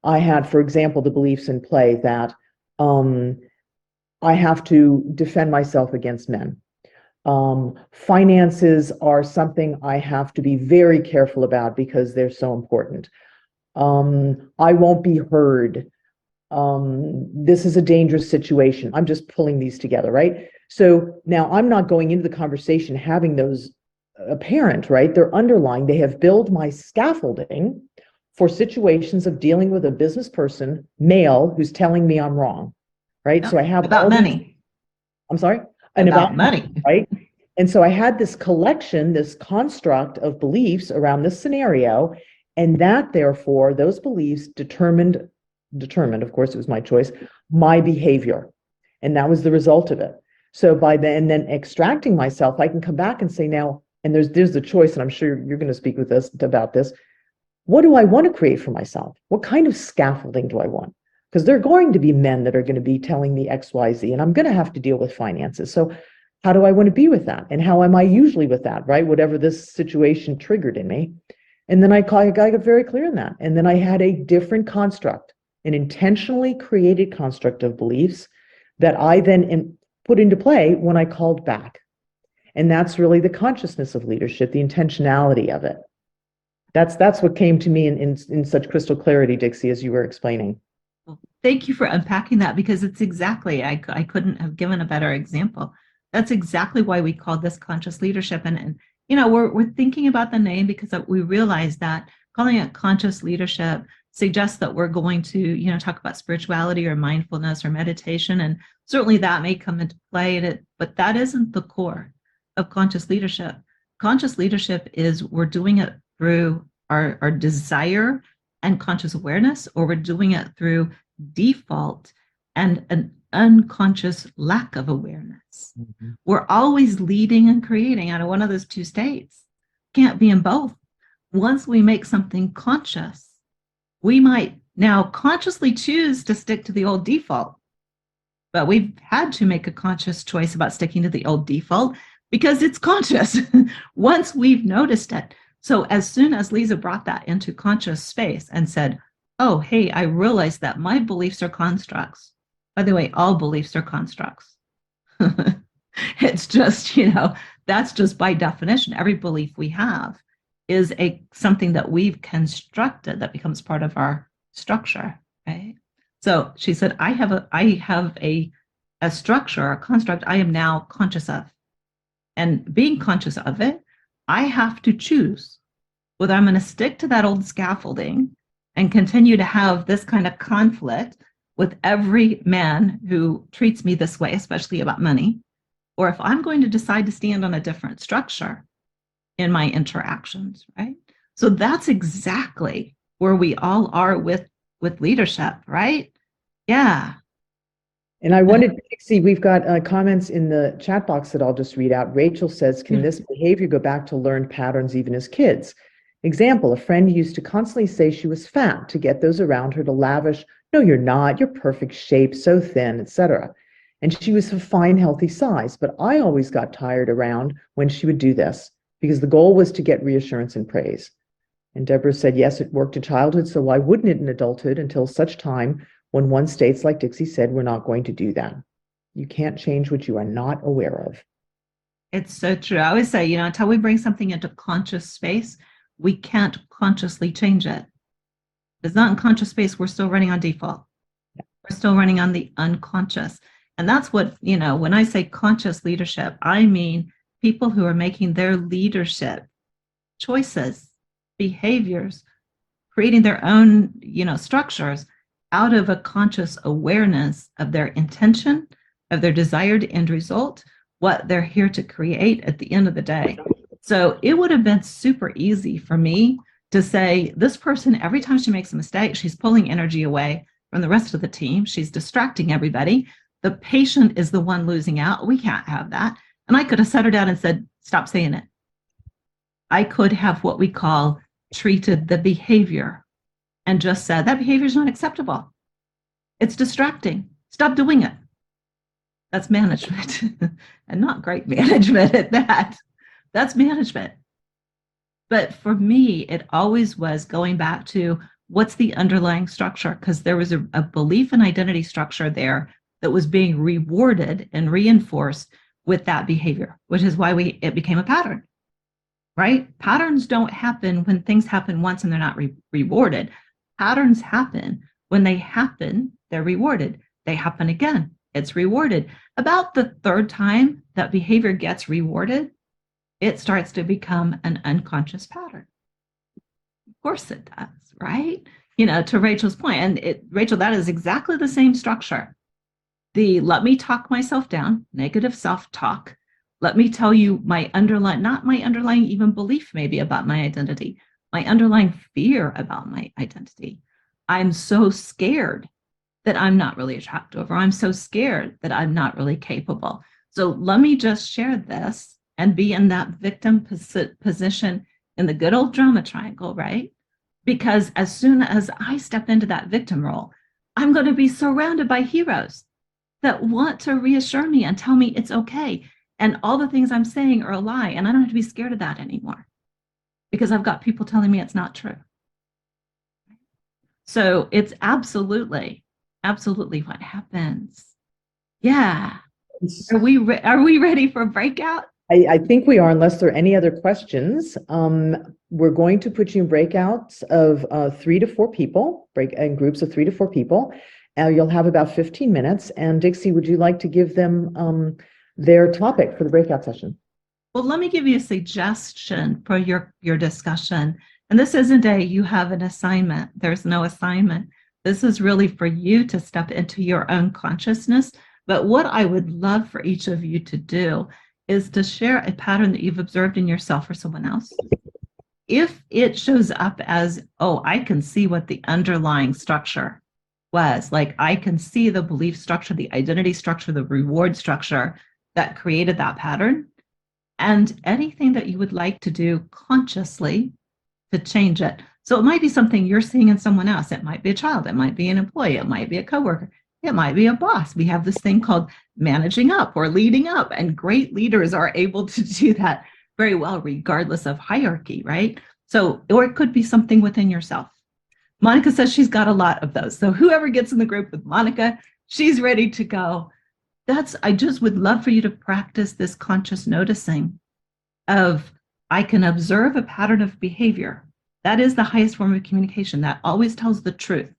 I had, for example, the beliefs in play that I have to defend myself against men. Finances are something I have to be very careful about because they're so important. I won't be heard. This is a dangerous situation. I'm just pulling these together, right? So now I'm not going into the conversation having those apparent, right? They're underlying. They have built my scaffolding for situations of dealing with a business person, male, who's telling me I'm wrong, right? Yep. So I have about money. I'm sorry? And about money, right? And so I had this collection, this construct of beliefs around this scenario, and that therefore those beliefs determined, of course, it was my choice, my behavior. And that was the result of it. So by then extracting myself, I can come back and say now, and there's the choice, and I'm sure you're going to speak with us about this. What do I want to create for myself? What kind of scaffolding do I want? Because there are going to be men that are going to be telling me X, Y, Z, and I'm going to have to deal with finances. So how do I want to be with that? And how am I usually with that, right? Whatever this situation triggered in me. And then I got very clear in that. And then I had a different construct, an intentionally created construct of beliefs that I then put into play when I called back. And that's really the consciousness of leadership, the intentionality of it. That's what came to me in such crystal clarity, Dixie, as you were explaining. Well, thank you for unpacking that, because it's exactly, I couldn't have given a better example. That's exactly why we called this conscious leadership. And we're thinking about the name because we realized that calling it conscious leadership suggest that we're going to, talk about spirituality or mindfulness or meditation, and certainly that may come into play, but that isn't the core of conscious leadership. Conscious leadership is we're doing it through our desire and conscious awareness, or we're doing it through default and an unconscious lack of awareness. Mm-hmm. We're always leading and creating out of one of those two states. Can't be in both. Once we make something conscious, we might now consciously choose to stick to the old default, but we've had to make a conscious choice about sticking to the old default because it's conscious once we've noticed it. So as soon as Lisa brought that into conscious space and said, oh, hey, I realized that my beliefs are constructs. By the way, all beliefs are constructs. It's just, that's just by definition. Every belief we have is something that we've constructed that becomes part of our structure, right? So she said, I have a structure, a construct I am now conscious of. And being conscious of it, I have to choose whether I'm going to stick to that old scaffolding and continue to have this kind of conflict with every man who treats me this way, especially about money, or if I'm going to decide to stand on a different structure in my interactions, right? So that's exactly where we all are with leadership, right? Yeah. And I wanted, Dixie, we've got comments in the chat box that I'll just read out. Rachel says, can this behavior go back to learned patterns even as kids? Example, a friend used to constantly say she was fat to get those around her to lavish, no, you're not, you're perfect shape, so thin, etc. And she was a fine, healthy size, but I always got tired around when she would do this because the goal was to get reassurance and praise. And Deborah said, yes, it worked in childhood, so why wouldn't it in adulthood until such time when one states, like Dixie said, we're not going to do that. You can't change what you are not aware of. It's so true. I always say, until we bring something into conscious space, we can't consciously change it. If it's not in conscious space, we're still running on default. Yeah. We're still running on the unconscious. And that's what, when I say conscious leadership, I mean people who are making their leadership choices, behaviors, creating their own, structures out of a conscious awareness of their intention, of their desired end result, what they're here to create at the end of the day. So it would have been super easy for me to say, this person, every time she makes a mistake, she's pulling energy away from the rest of the team. She's distracting everybody. The patient is the one losing out. We can't have that. And I could have set her down and said, stop saying it. I could have what we call treated the behavior and just said, that behavior is not acceptable. It's distracting. Stop doing it. That's management and not great management at that. That's management. But for me, it always was going back to what's the underlying structure, because there was a belief and identity structure there that was being rewarded and reinforced with that behavior, which is why it became a pattern, right? Patterns don't happen when things happen once and they're not rewarded. Patterns happen when they happen, they're rewarded. They happen again, it's rewarded. About the third time that behavior gets rewarded, it starts to become an unconscious pattern. Of course it does, right? To Rachel's point, and Rachel, that is exactly the same structure. The let me talk myself down, negative self-talk. Let me tell you my underlying, not my underlying even belief maybe about my identity, my underlying fear about my identity. I'm so scared that I'm not really attractive, or I'm so scared that I'm not really capable. So let me just share this and be in that victim position in the good old drama triangle, right? Because as soon as I step into that victim role, I'm going to be surrounded by heroes that want to reassure me and tell me it's okay. And all the things I'm saying are a lie. And I don't have to be scared of that anymore because I've got people telling me it's not true. So it's absolutely what happens. Yeah. Are we ready for a breakout? I think we are, unless there are any other questions. We're going to put you in breakouts of 3 to 4 people, in groups of 3 to 4 people. You'll have about 15 minutes. And Dixie, would you like to give them their topic for the breakout session? Well, let me give you a suggestion for your discussion. And this isn't you have an assignment. There's no assignment. This is really for you to step into your own consciousness. But what I would love for each of you to do is to share a pattern that you've observed in yourself or someone else. If it shows up as, oh, I can see what the underlying structure was, like I can see the belief structure, the identity structure, the reward structure that created that pattern, and anything that you would like to do consciously to change it. So it might be something you're seeing in someone else. It might be a child. It might be an employee. It might be a coworker. It might be a boss. We have this thing called managing up or leading up, and great leaders are able to do that very well, regardless of hierarchy, right? So, or it could be something within yourself. Monica says she's got a lot of those. So whoever gets in the group with Monica, she's ready to go. I just would love for you to practice this conscious noticing of, I can observe a pattern of behavior. That is the highest form of communication. That always tells the truth,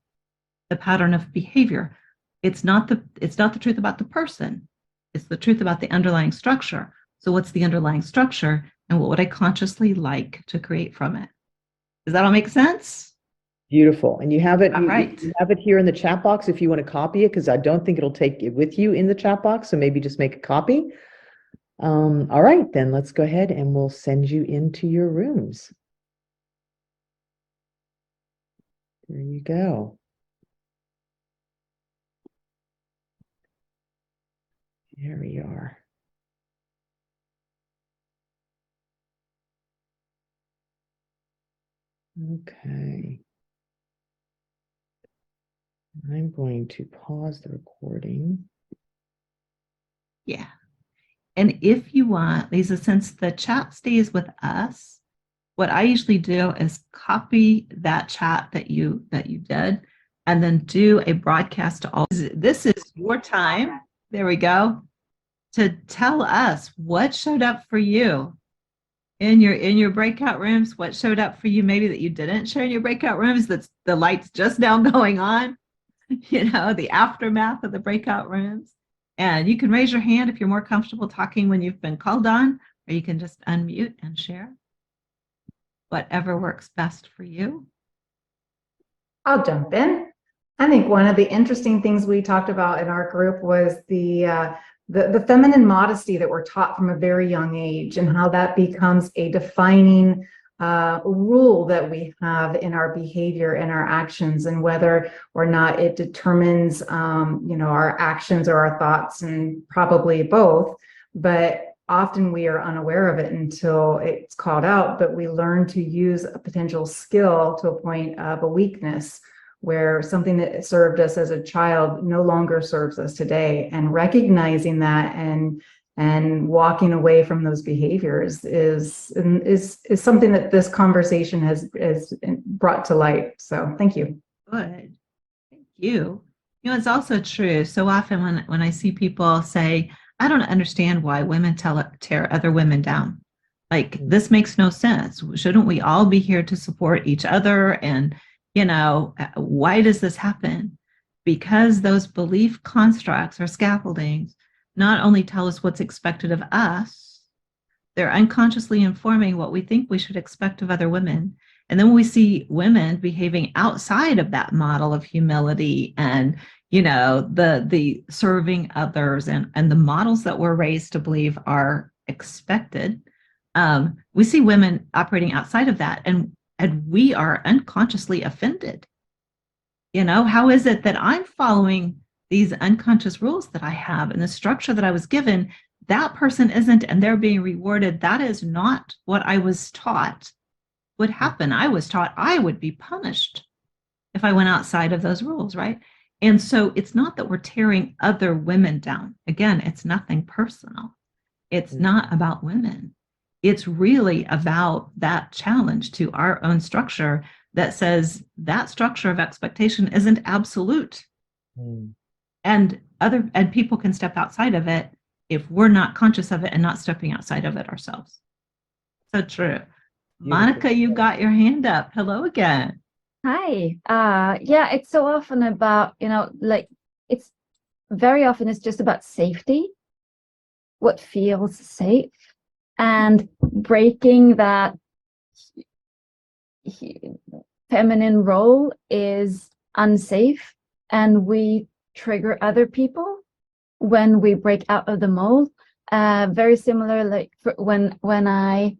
the pattern of behavior. It's not the truth about the person. It's the truth about the underlying structure. So what's the underlying structure, and what would I consciously like to create from it? Does that all make sense? Beautiful. And you have it, all right. You have it here in the chat box if you want to copy it, because I don't think it'll take it with you in the chat box. So maybe just make a copy. All right, then let's go ahead and we'll send you into your rooms. There you go. Here we are. Okay. I'm going to pause the recording. Yeah. And if you want, Lisa, since the chat stays with us, what I usually do is copy that chat that you did and then do a broadcast to all. This is your time. There we go. To tell us what showed up for you in your breakout rooms, what showed up for you maybe that you didn't share in your breakout rooms, that's the lights just now going on, the aftermath of the breakout rooms. And you can raise your hand if you're more comfortable talking when you've been called on, or you can just unmute and share whatever works best for you. I'll jump in. I think one of the interesting things we talked about in our group was the feminine modesty that we're taught from a very young age, and how that becomes a defining rule that we have in our behavior and our actions, and whether or not it determines our actions or our thoughts, and probably both. But often we are unaware of it until it's called out, but we learn to use a potential skill to a point of a weakness, where something that served us as a child no longer serves us today. And recognizing that and walking away from those behaviors is something that this conversation has brought to light. So thank you. Good. Thank you. It's also true. So often when I see people say, I don't understand why women tear other women down. Like, this makes no sense. Shouldn't we all be here to support each other? And, why does this happen? Because those belief constructs or scaffoldings not only tell us what's expected of us, they're unconsciously informing what we think we should expect of other women. And then when we see women behaving outside of that model of humility and, the serving others and the models that we're raised to believe are expected, we see women operating outside of that, and we are unconsciously offended. How is it that I'm following these unconscious rules that I have and the structure that I was given? That person isn't, and they're being rewarded. That is not what I was taught would happen. I was taught I would be punished if I went outside of those rules, right? And so it's not that we're tearing other women down. Again, it's nothing personal. It's not about women. It's really about that challenge to our own structure that says that structure of expectation isn't absolute. And people can step outside of it if we're not conscious of it and not stepping outside of it ourselves. So true. Monica, you got your hand up. Hello again. Hi. Yeah, it's so often about, it's very often it's just about safety, what feels safe. and breaking that feminine role is unsafe, and we trigger other people when we break out of the mold. Very similar, like when I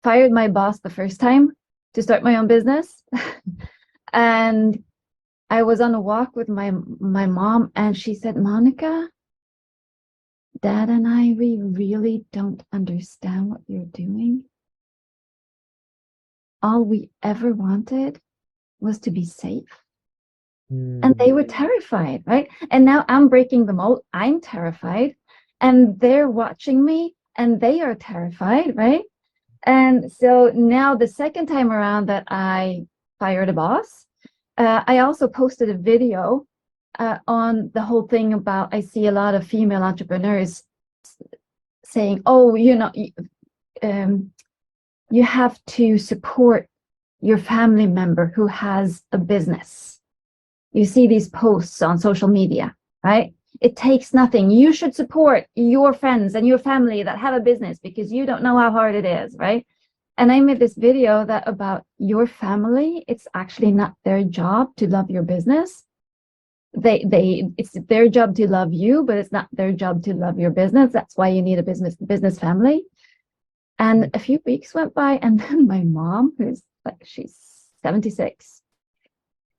fired my boss the first time to start my own business, and I was on a walk with my mom, and she said, "Monica, Dad and we really don't understand what you're doing. All we ever wanted was to be safe." And they were terrified, right? And now I'm breaking the mold. I'm terrified, and they're watching me, and they are terrified, right? And so now the second time around that I fired a boss, I also posted a video on the whole thing about, I see a lot of female entrepreneurs saying, "Oh, you have to support your family member who has a business." You see these posts on social media, right? It takes nothing. You should support your friends and your family that have a business because you don't know how hard it is, right? And I made this video that about your family. It's actually not their job to love your business. It's their job to love you, but it's not their job to love your business. That's why you need a business family. And a few weeks went by, and then my mom, she's 76,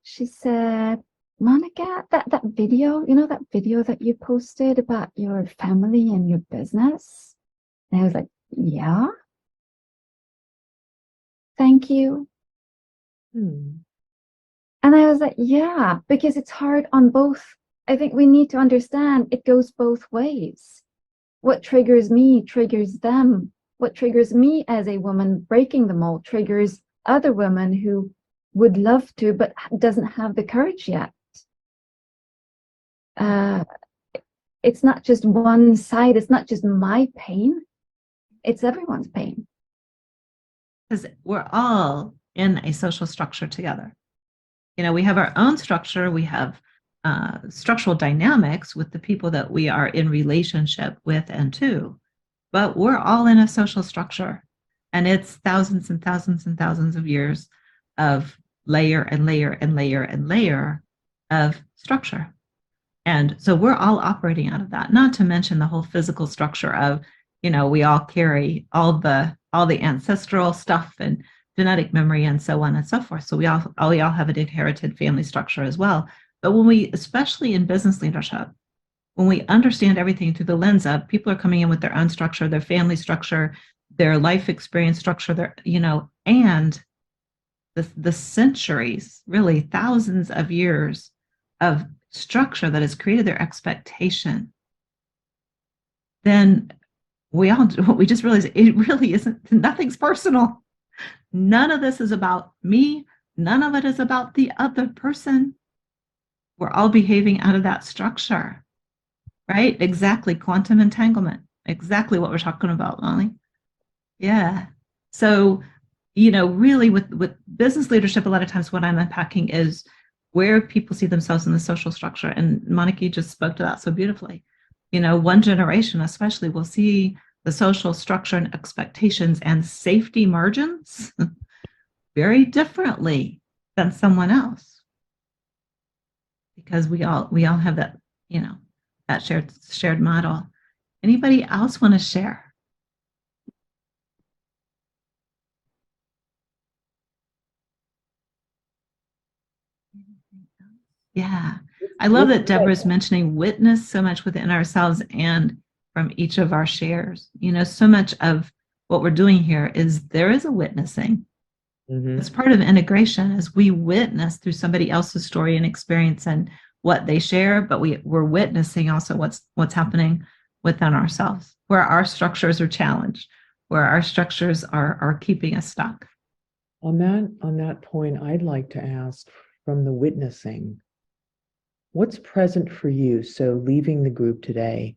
she said, "Monica, that video, that video that you posted about your family and your business?" And I was like, "Yeah, thank you." And I was like, "Yeah," because it's hard on both. I think we need to understand it goes both ways. What triggers me triggers them. What triggers me as a woman breaking the mold triggers other women who would love to, but doesn't have the courage yet. It's not just one side. It's not just my pain. It's everyone's pain. Because we're all in a social structure together. We have our own structure. We have structural dynamics with the people that we are in relationship with and to, but we're all in a social structure, and it's thousands and thousands and thousands of years of layer and layer and layer and layer of structure. And so we're all operating out of that, not to mention the whole physical structure of, we all carry all the ancestral stuff and genetic memory and so on and so forth. So we all have an inherited family structure as well. But when we, especially in business leadership, when we understand everything through the lens of people are coming in with their own structure, their family structure, their life experience structure, and the centuries, really thousands of years of structure that has created their expectation, then we just realize it really isn't, nothing's personal. None of this is about me. None of it is about the other person. We're all behaving out of that structure, right? Exactly. Quantum entanglement. Exactly what we're talking about, Molly. Yeah. So, really with business leadership, a lot of times what I'm unpacking is where people see themselves in the social structure. And Monica just spoke to that so beautifully. One generation especially will see the social structure and expectations and safety margins very differently than someone else, because we all have that, that shared model. Anybody else want to share? Yeah, I love that Deborah's mentioning witness so much within ourselves and from each of our shares. So much of what we're doing here is there is a witnessing. It's part of integration as we witness through somebody else's story and experience and what they share, but we're witnessing also what's happening within ourselves, where our structures are challenged, where our structures are keeping us stuck. On that point, I'd like to ask, from the witnessing, what's present for you? So leaving the group today,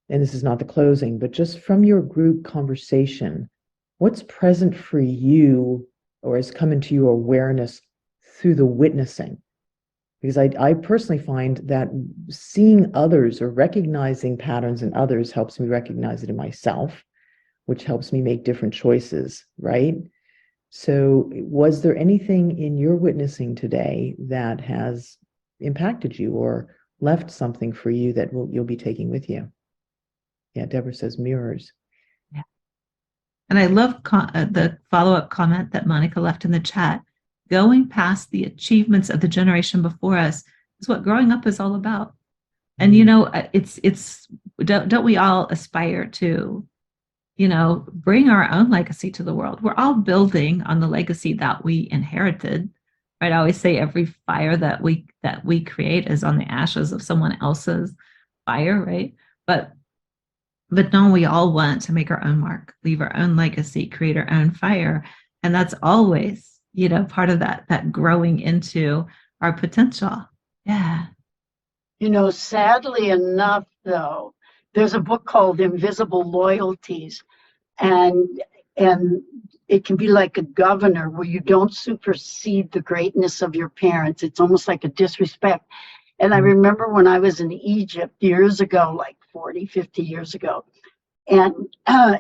and this is not the closing, but just from your group conversation, what's present for you or has come into your awareness through the witnessing? Because I personally find that seeing others or recognizing patterns in others helps me recognize it in myself. which helps me make different choices, right? So was there anything in your witnessing today that has impacted you or left something for you that you'll be taking with you? Yeah, Deborah says mirrors. Yeah. And I love the follow-up comment that Monica left in the chat. Going past the achievements of the generation before us is what growing up is all about. And, you know, don't we all aspire to, you know, bring our own legacy to the world? We're all building on the legacy that we inherited, right? I always say every fire that we create is on the ashes of someone else's fire, right? But no, we all want to make our own mark, leave our own legacy, create our own fire. And that's always, you know, part of that growing into our potential. Yeah. You know, sadly enough, though, there's a book called Invisible Loyalties, and it can be like a governor where you don't supersede the greatness of your parents. It's almost like a disrespect. And I remember when I was in Egypt years ago, like 40, 50 years ago, and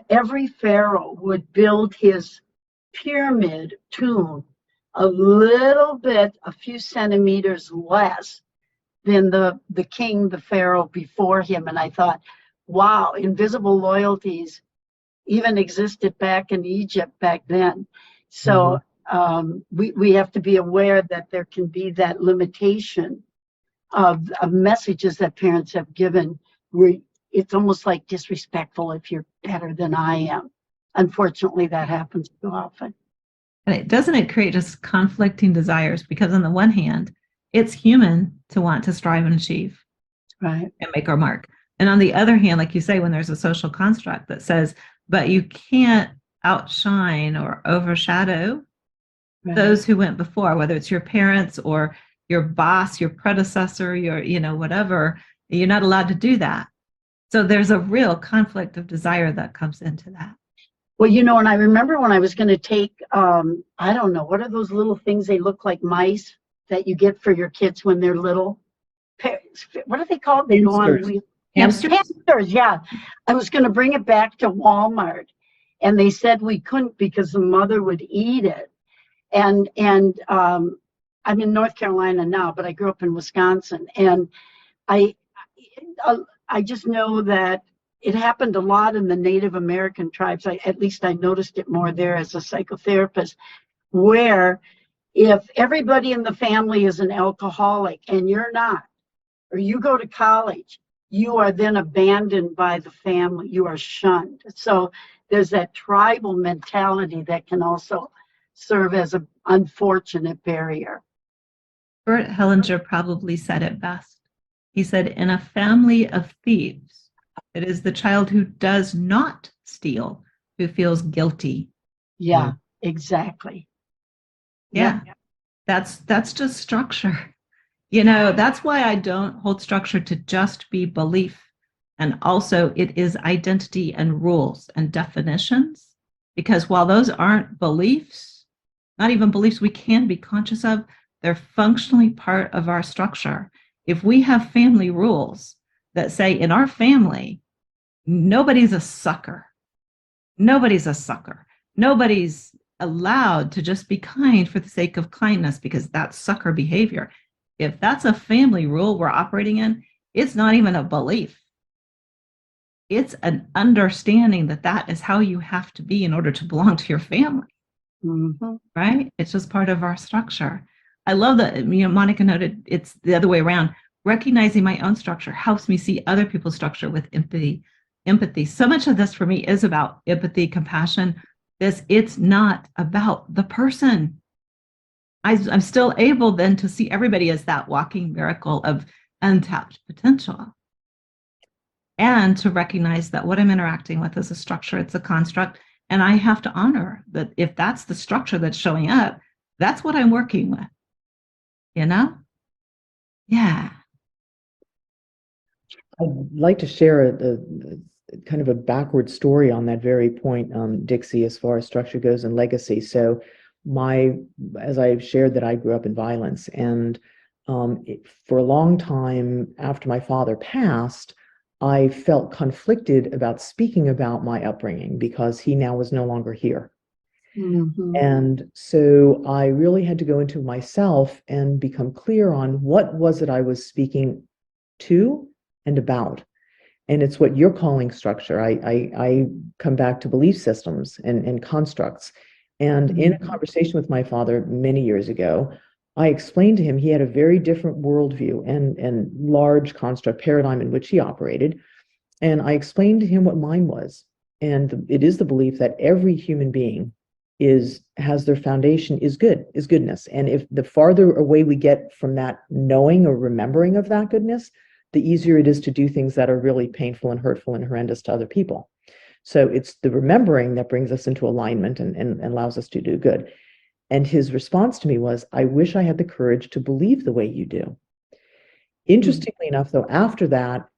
every pharaoh would build his pyramid tomb a little bit, a few centimeters less than the king, the pharaoh before him. And I thought, wow, invisible loyalties even existed back in Egypt back then. So we have to be aware that there can be that limitation of messages that parents have given where it's almost like disrespectful if you're better than I am. Unfortunately, that happens too often. And it create just conflicting desires? Because on the one hand, it's human to want to strive and achieve, right, and make our mark. And on the other hand, like you say, when there's a social construct that says, but you can't outshine or overshadow those who went before, whether it's your parents or your boss, your predecessor, your, you know, whatever, you're not allowed to do that. So there's a real conflict of desire that comes into that. Well, you know, and I remember when I was going to take, I don't know, what are those little things? They look like mice that you get for your kids when they're little. What are they called? They go on Hamsters. Hamsters, yeah. I was going to bring it back to Walmart, and they said we couldn't because the mother would eat it. And I'm in North Carolina now, but I grew up in Wisconsin, and I just know that it happened a lot in the Native American tribes. At least I noticed it more there as a psychotherapist, where if everybody in the family is an alcoholic and you're not, or you go to college, you are then abandoned by the family. You are shunned. So there's that tribal mentality that can also serve as an unfortunate barrier. Bert Hellinger probably said it best. He said, in a family of thieves, it is the child who does not steal who feels guilty. Yeah, exactly. Yeah. That's just structure. You know, that's why I don't hold structure to just be belief. And also it is identity and rules and definitions, because while those aren't beliefs, not even beliefs we can be conscious of, they're functionally part of our structure. If we have family rules that say in our family, nobody's a sucker. Nobody's a sucker. Nobody's allowed to just be kind for the sake of kindness because that's sucker behavior. If that's a family rule we're operating in, it's not even a belief. It's an understanding that that is how you have to be in order to belong to your family, right? It's just part of our structure. I love that, you know, Monica noted it's the other way around. Recognizing my own structure helps me see other people's structure with empathy. So much of this for me is about empathy, compassion. It's not about the person. I'm still able then to see everybody as that walking miracle of untapped potential. And to recognize that what I'm interacting with is a structure, it's a construct, and I have to honor that if that's the structure that's showing up, that's what I'm working with, you know? Yeah. I'd like to share a kind of a backward story on that very point, Dixie, as far as structure goes and legacy. So as I've shared that I grew up in violence, and for a long time after my father passed, I felt conflicted about speaking about my upbringing because he now was no longer here. Mhm. And so I really had to go into myself and become clear on what was it I was speaking to and about. And it's what you're calling structure. I come back to belief systems and constructs. And in a conversation with my father many years ago, I explained to him he had a very different worldview and large construct paradigm in which he operated. And I explained to him what mine was. And it is the belief that every human being has their foundation is goodness. And if the farther away we get from that knowing or remembering of that goodness, the easier it is to do things that are really painful and hurtful and horrendous to other people. So it's the remembering that brings us into alignment and allows us to do good. And his response to me was, I wish I had the courage to believe the way you do. Interestingly enough, though, after that,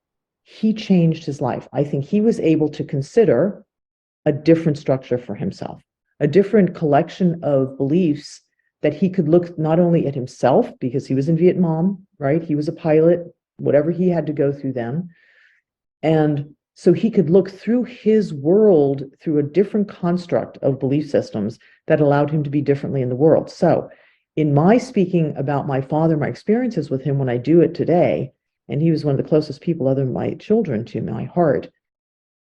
he changed his life. I think he was able to consider a different structure for himself, a different collection of beliefs that he could look not only at himself, because he was in Vietnam, right? He was a pilot, whatever he had to go through then. And so he could look through his world through a different construct of belief systems that allowed him to be differently in the world. So in my speaking about my father, my experiences with him when I do it today, and he was one of the closest people other than my children to my heart,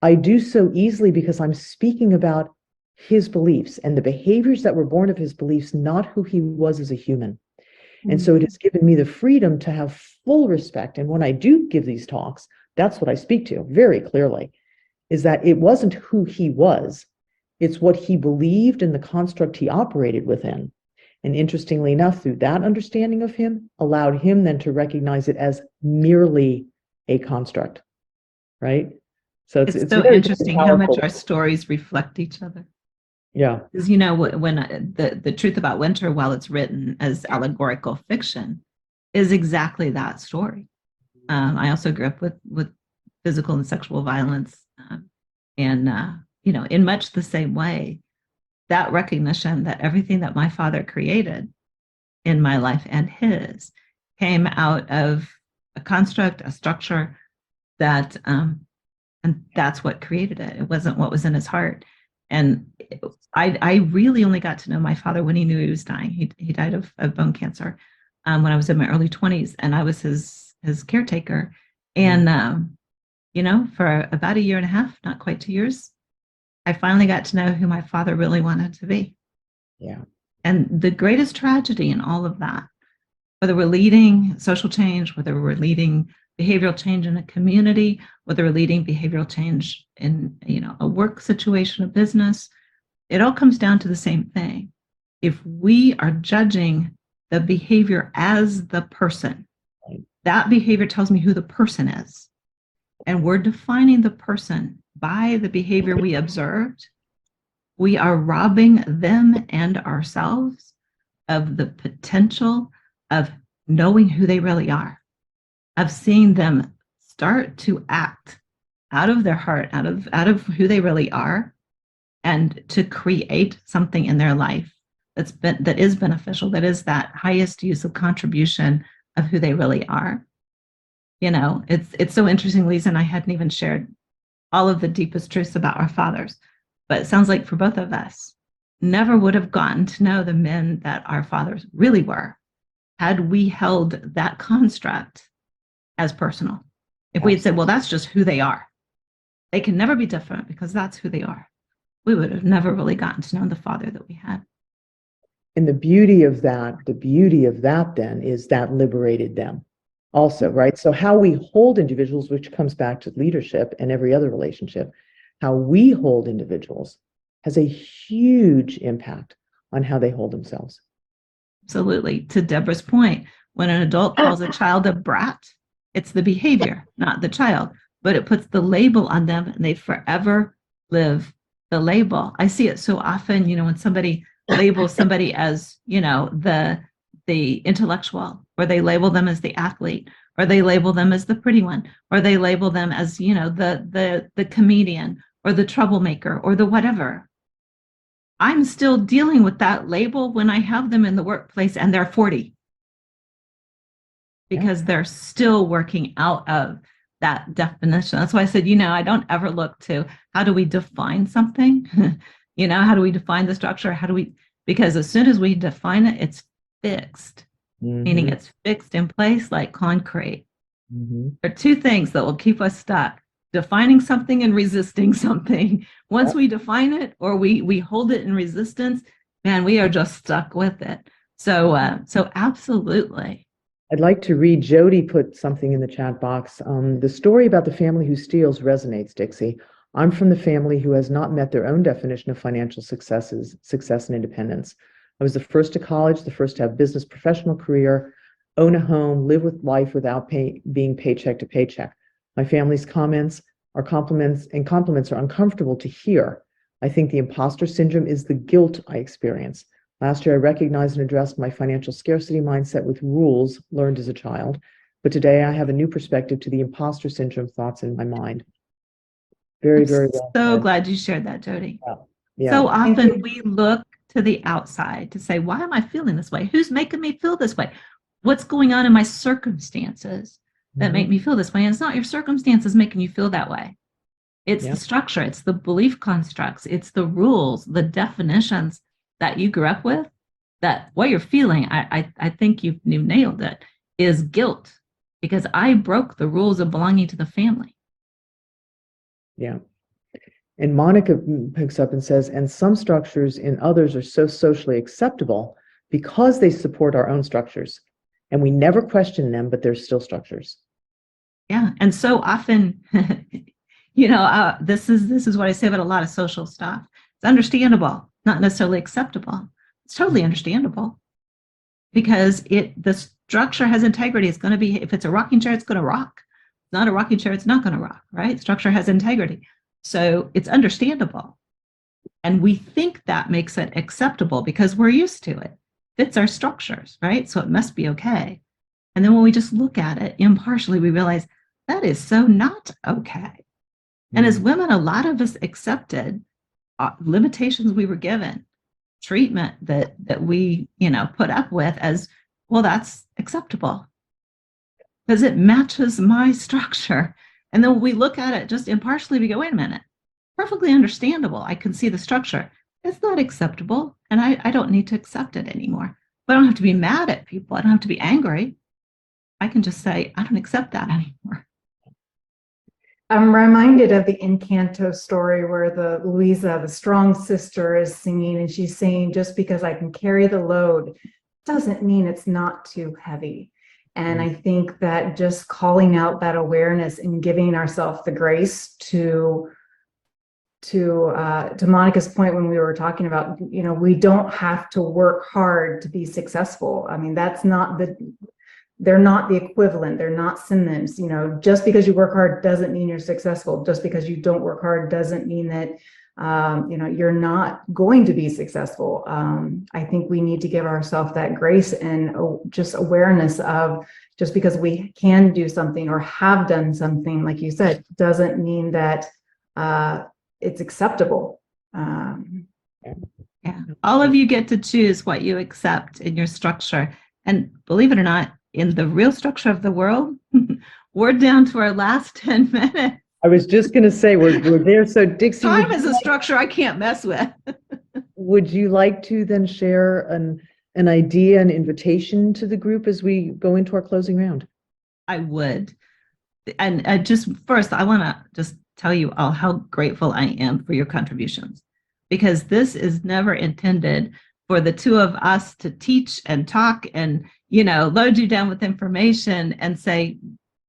I do so easily because I'm speaking about his beliefs and the behaviors that were born of his beliefs, not who he was as a human. And so it has given me the freedom to have full respect. And when I do give these talks, that's what I speak to very clearly, is that it wasn't who he was, it's what he believed and the construct he operated within. And interestingly enough, through that understanding of him, allowed him then to recognize it as merely a construct, right? So it's so very interesting how much powerful. our stories reflect each other. Yeah. Because, when the truth about winter, while it's written as allegorical fiction, is exactly that story. I also grew up with physical and sexual violence, and in much the same way, that recognition that everything that my father created in my life and his came out of a construct, a structure that, and that's what created it. It wasn't what was in his heart. And I really only got to know my father when he knew he was dying. He died of bone cancer when I was in my early 20s, and I was his caretaker. And for about a year and a half, not quite 2 years, I finally got to know who my father really wanted to be. Yeah. And the greatest tragedy in all of that, whether we're leading social change, whether we're leading behavioral change in a community, whether we're leading behavioral change in a work situation, a business, it all comes down to the same thing. If we are judging the behavior as the person, that behavior tells me who the person is. And we're defining the person by the behavior we observed, we are robbing them and ourselves of the potential of knowing who they really are, of seeing them start to act out of their heart, out of who they really are, and to create something in their life that is beneficial, that is that highest use of contribution of who they really are. It's so interesting. Lisa and I hadn't even shared all of the deepest truths about our fathers, but it sounds like for both of us, never would have gotten to know the men that our fathers really were had we held that construct as personal. If we had said, well, that's just who they are, they can never be different because that's who they are, we would have never really gotten to know the father that we had. And the beauty of that then is that liberated them also, right? So how we hold individuals, which comes back to leadership and every other relationship, how we hold individuals has a huge impact on how they hold themselves. Absolutely. To Deborah's point, when an adult calls a child a brat, it's the behavior, not the child, but it puts the label on them and they forever live the label. I see it so often, when somebody labels somebody as, the intellectual, or they label them as the athlete, or they label them as the pretty one, or they label them as, the comedian or the troublemaker or the whatever. I'm still dealing with that label when I have them in the workplace and they're 40, because they're still working out of that definition. That's why I said, I don't ever look to how do we define something? How do we define the structure? Because as soon as we define it, it's fixed, meaning it's fixed in place like concrete. There are two things that will keep us stuck: defining something and resisting something. Once we define it or we hold it in resistance, man, we are just stuck with it. So absolutely. I'd like to read, Jody put something in the chat box. The story about the family who steals resonates, Dixie. I'm from the family who has not met their own definition of financial success and independence. I was the first to college, the first to have business professional career, own a home, live with life without being paycheck to paycheck. My family's compliments are uncomfortable to hear. I think the imposter syndrome is the guilt I experience. Last year, I recognized and addressed my financial scarcity mindset with rules learned as a child. But today I have a new perspective to the imposter syndrome thoughts in my mind. Very, very well. So glad you shared that, Jody. Yeah. So often we look to the outside to say, why am I feeling this way? Who's making me feel this way? What's going on in my circumstances that make me feel this way? And it's not your circumstances making you feel that way. It's the structure, it's the belief constructs, it's the rules, the definitions that you grew up with, that what you're feeling, I think you've nailed it, is guilt, because I broke the rules of belonging to the family. Yeah. And Monica picks up and says, and some structures in others are so socially acceptable because they support our own structures. And we never question them, but they're still structures. Yeah. And so often, this is what I say about a lot of social stuff. It's understandable, not necessarily acceptable. It's totally understandable because the structure has integrity. It's going to be, if it's a rocking chair, it's going to rock. It's not a rocking chair, it's not going to rock, right? Structure has integrity. So it's understandable. And we think that makes it acceptable because we're used to it. Fits our structures, right? So it must be okay. And then when we just look at it impartially, we realize that is so not okay. And as women, a lot of us accepted limitations we were given, treatment that we, put up with as, well, that's acceptable because it matches my structure. And then when we look at it just impartially, we go, wait a minute, perfectly understandable. I can see the structure. It's not acceptable. And I don't need to accept it anymore. But I don't have to be mad at people. I don't have to be angry. I can just say, I don't accept that anymore. I'm reminded of the Encanto story where Louisa, the strong sister, is singing and she's saying, just because I can carry the load doesn't mean it's not too heavy. And I think that just calling out that awareness and giving ourselves the grace to Monica's point when we were talking about, we don't have to work hard to be successful. I mean, they're not the equivalent. They're not synonyms. Just because you work hard doesn't mean you're successful. Just because you don't work hard doesn't mean that, you're not going to be successful. I think we need to give ourselves that grace and just awareness of just because we can do something or have done something, like you said, doesn't mean that it's acceptable. Yeah. All of you get to choose what you accept in your structure. And believe it or not, in the real structure of the world, we're down to our last 10 minutes. I was just going to say, we're there. So Dixie, time is a structure I can't mess with. Would you like to then share an idea, an invitation to the group as we go into our closing round? I would. And just first, I want to just tell you all how grateful I am for your contributions, because this is never intended for the two of us to teach and talk and, load you down with information and say,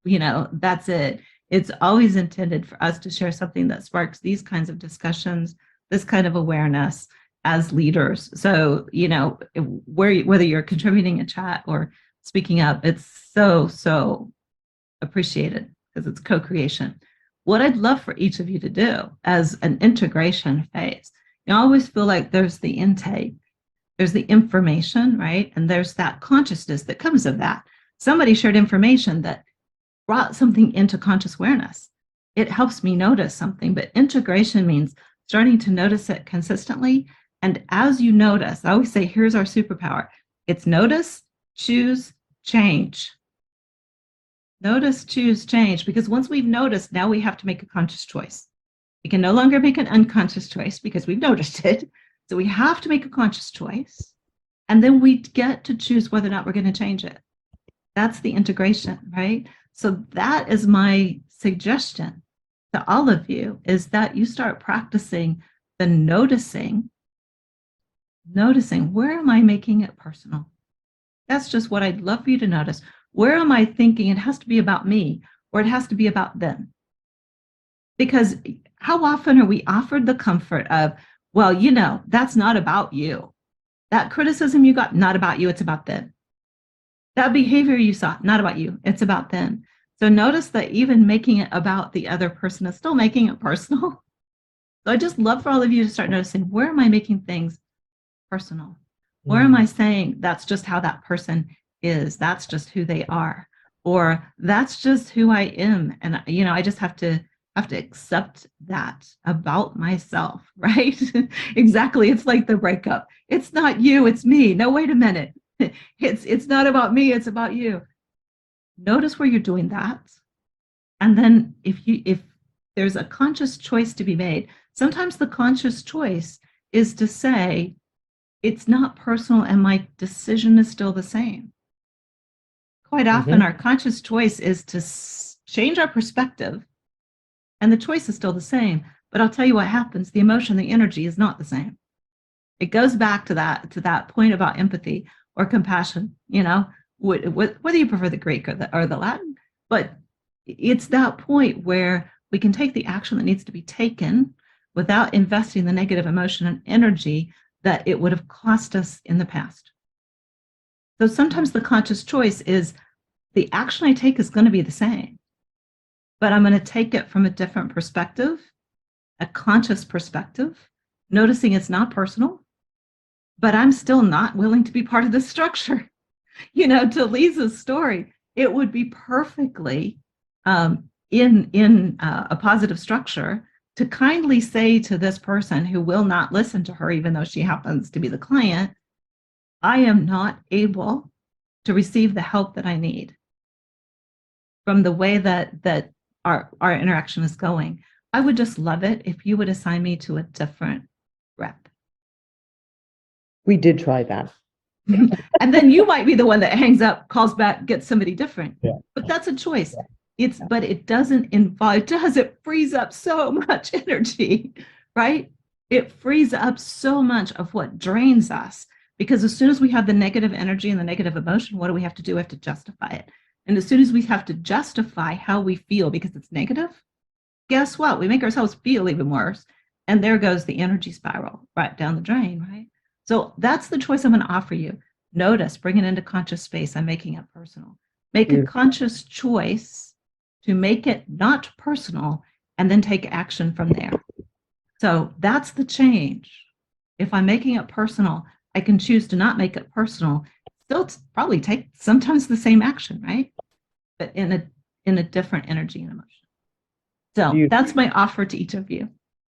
that's it. It's always intended for us to share something that sparks these kinds of discussions, this kind of awareness as leaders. So, whether you're contributing a chat or speaking up, it's so appreciated because it's co-creation. What I'd love for each of you to do as an integration phase, I always feel like there's the intake, there's the information, right? And there's that consciousness that comes of that. Somebody shared information that brought something into conscious awareness. It helps me notice something, but integration means starting to notice it consistently. And as you notice, I always say, here's our superpower. It's notice, choose, change. Notice, choose, change, because once we've noticed, now we have to make a conscious choice. We can no longer make an unconscious choice because we've noticed it. So we have to make a conscious choice. And then we get to choose whether or not we're going to change it. That's the integration, right? So that is my suggestion to all of you, is that you start practicing the noticing, where am I making it personal? That's just what I'd love for you to notice. Where am I thinking it has to be about me, or it has to be about them? Because how often are we offered the comfort of, well, you know, that's not about you. That criticism you got, not about you, it's about them. That behavior you saw, not about you, it's about them. So notice that even making it about the other person is still making it personal. So I just love for all of you to start noticing, where am I making things personal? Where am I saying that's just how that person is? That's just who they are, or that's just who I am. And, you know, I just have to accept that about myself, right? Exactly. It's like the breakup. It's not you, it's me. No, wait a minute. It's not about me, it's about you. Notice where you're doing that. And then if there's a conscious choice to be made, sometimes the conscious choice is to say, it's not personal and my decision is still the same. Quite often our conscious choice is to change our perspective, and the choice is still the same. But I'll tell you what happens. The emotion, the energy is not the same. It goes back to that point about empathy or compassion, you know, whether you prefer the Greek or the Latin, but it's that point where we can take the action that needs to be taken without investing the negative emotion and energy that it would have cost us in the past. So sometimes the conscious choice is the action I take is going to be the same, but I'm going to take it from a different perspective, a conscious perspective, noticing it's not personal, but I'm still not willing to be part of the structure. You know, to Lisa's story, it would be perfectly in a positive structure to kindly say to this person who will not listen to her, even though she happens to be the client, I am not able to receive the help that I need from the way that our interaction is going. I would just love it if you would assign me to a different rep. We did try that. And then you might be the one that hangs up, calls back, gets somebody different. Yeah. But that's a choice. But it doesn't involve, it frees up so much energy, right? It frees up so much of what drains us, because as soon as we have the negative energy and the negative emotion, what do we have to do? We have to justify it. And as soon as we have to justify how we feel because it's negative, guess what? We make ourselves feel even worse. And there goes the energy spiral right down the drain, right? So that's the choice I'm going to offer you. Notice, bring it into conscious space. I'm making it personal. Make a conscious choice to make it not personal, and then take action from there. So that's the change. If I'm making it personal, I can choose to not make it personal. Still probably take sometimes the same action, right? But in a different energy and emotion. So that's my offer to each of you.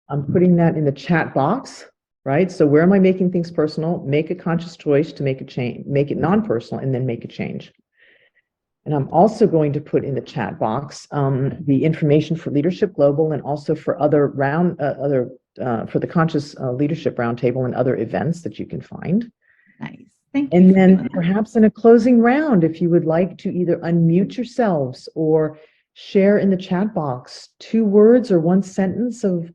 I'm putting that in the chat box, right? So where am I making things personal? Make a conscious choice to make a change, make it non-personal, and then make a change. And I'm also going to put in the chat box the information for LeadHERship Global, and also for for the Conscious Leadership Roundtable and other events that you can find. Nice. Thank you. And then perhaps in a closing round, if you would like to either unmute yourselves or share in the chat box 2 words or 1 sentence of,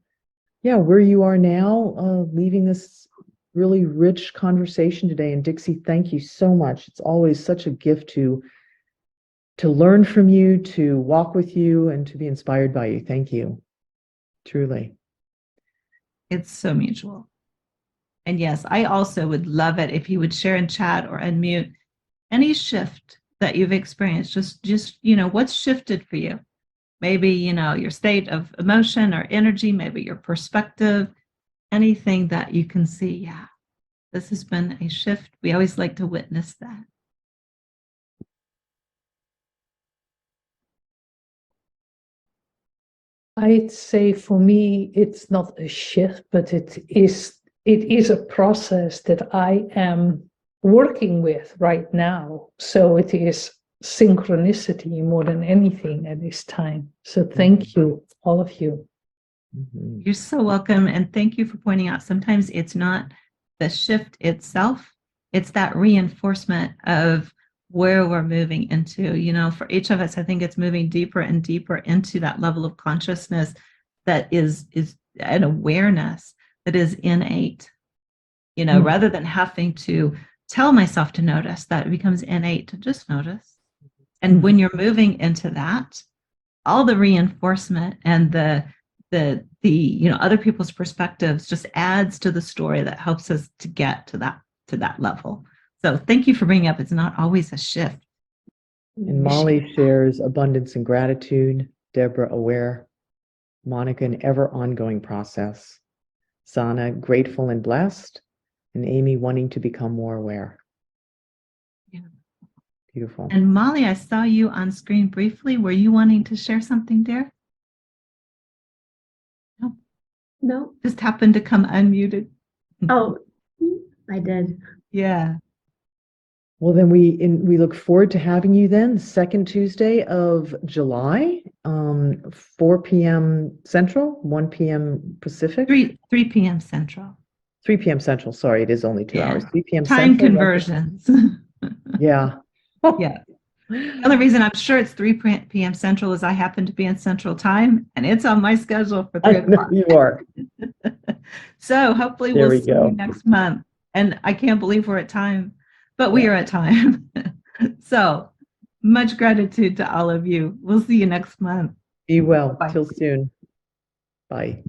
where you are now, leaving this really rich conversation today. And Dixie, thank you so much. It's always such a gift to learn from you, to walk with you, and to be inspired by you. Thank you. Truly. It's so mutual. And yes, I also would love it if you would share in chat or unmute any shift that you've experienced. Just what's shifted for you? Maybe, your state of emotion or energy, maybe your perspective, anything that you can see. Yeah, this has been a shift. We always like to witness that. I'd say for me, it's not a shift, but it is a process that I am working with right now. So it is synchronicity more than anything at this time. So thank you, all of you. Mhm. You're so welcome. And thank you for pointing out sometimes it's not the shift itself, it's that reinforcement of where we're moving into. You know, for each of us, I think it's moving deeper and deeper into that level of consciousness that is an awareness that is innate. You know, rather than having to tell myself to notice, that it becomes innate to just notice. And when you're moving into that, all the reinforcement and the you know, other people's perspectives just adds to the story that helps us to get to that level. So thank you for bringing up, it's not always a shift. And Molly shares abundance and gratitude, Deborah aware, Monica an ever ongoing process, Sana grateful and blessed, and Amy wanting to become more aware. Yeah. Beautiful. And Molly, I saw you on screen briefly. Were you wanting to share something, dear? No, No. just happened to come unmuted. Oh, I did. Yeah. Well, then we look forward to having you then, second Tuesday of July, 4 p.m. Central, 1 p.m. Pacific. 3 p.m. Central. 3 p.m. Central. Sorry, it is only 2 Yeah. hours. 3 p.m. Time Central. conversions. Yeah. Yeah. The only reason I'm sure it's 3 p.m. Central is I happen to be in Central Time, and it's on my schedule for 3 I know o'clock. you are. So hopefully There we'll we see go. you next month. And I can't believe we're at time, but we are at time. So much gratitude to all of you. We'll see you next month. Be well. Bye. Till soon. Bye.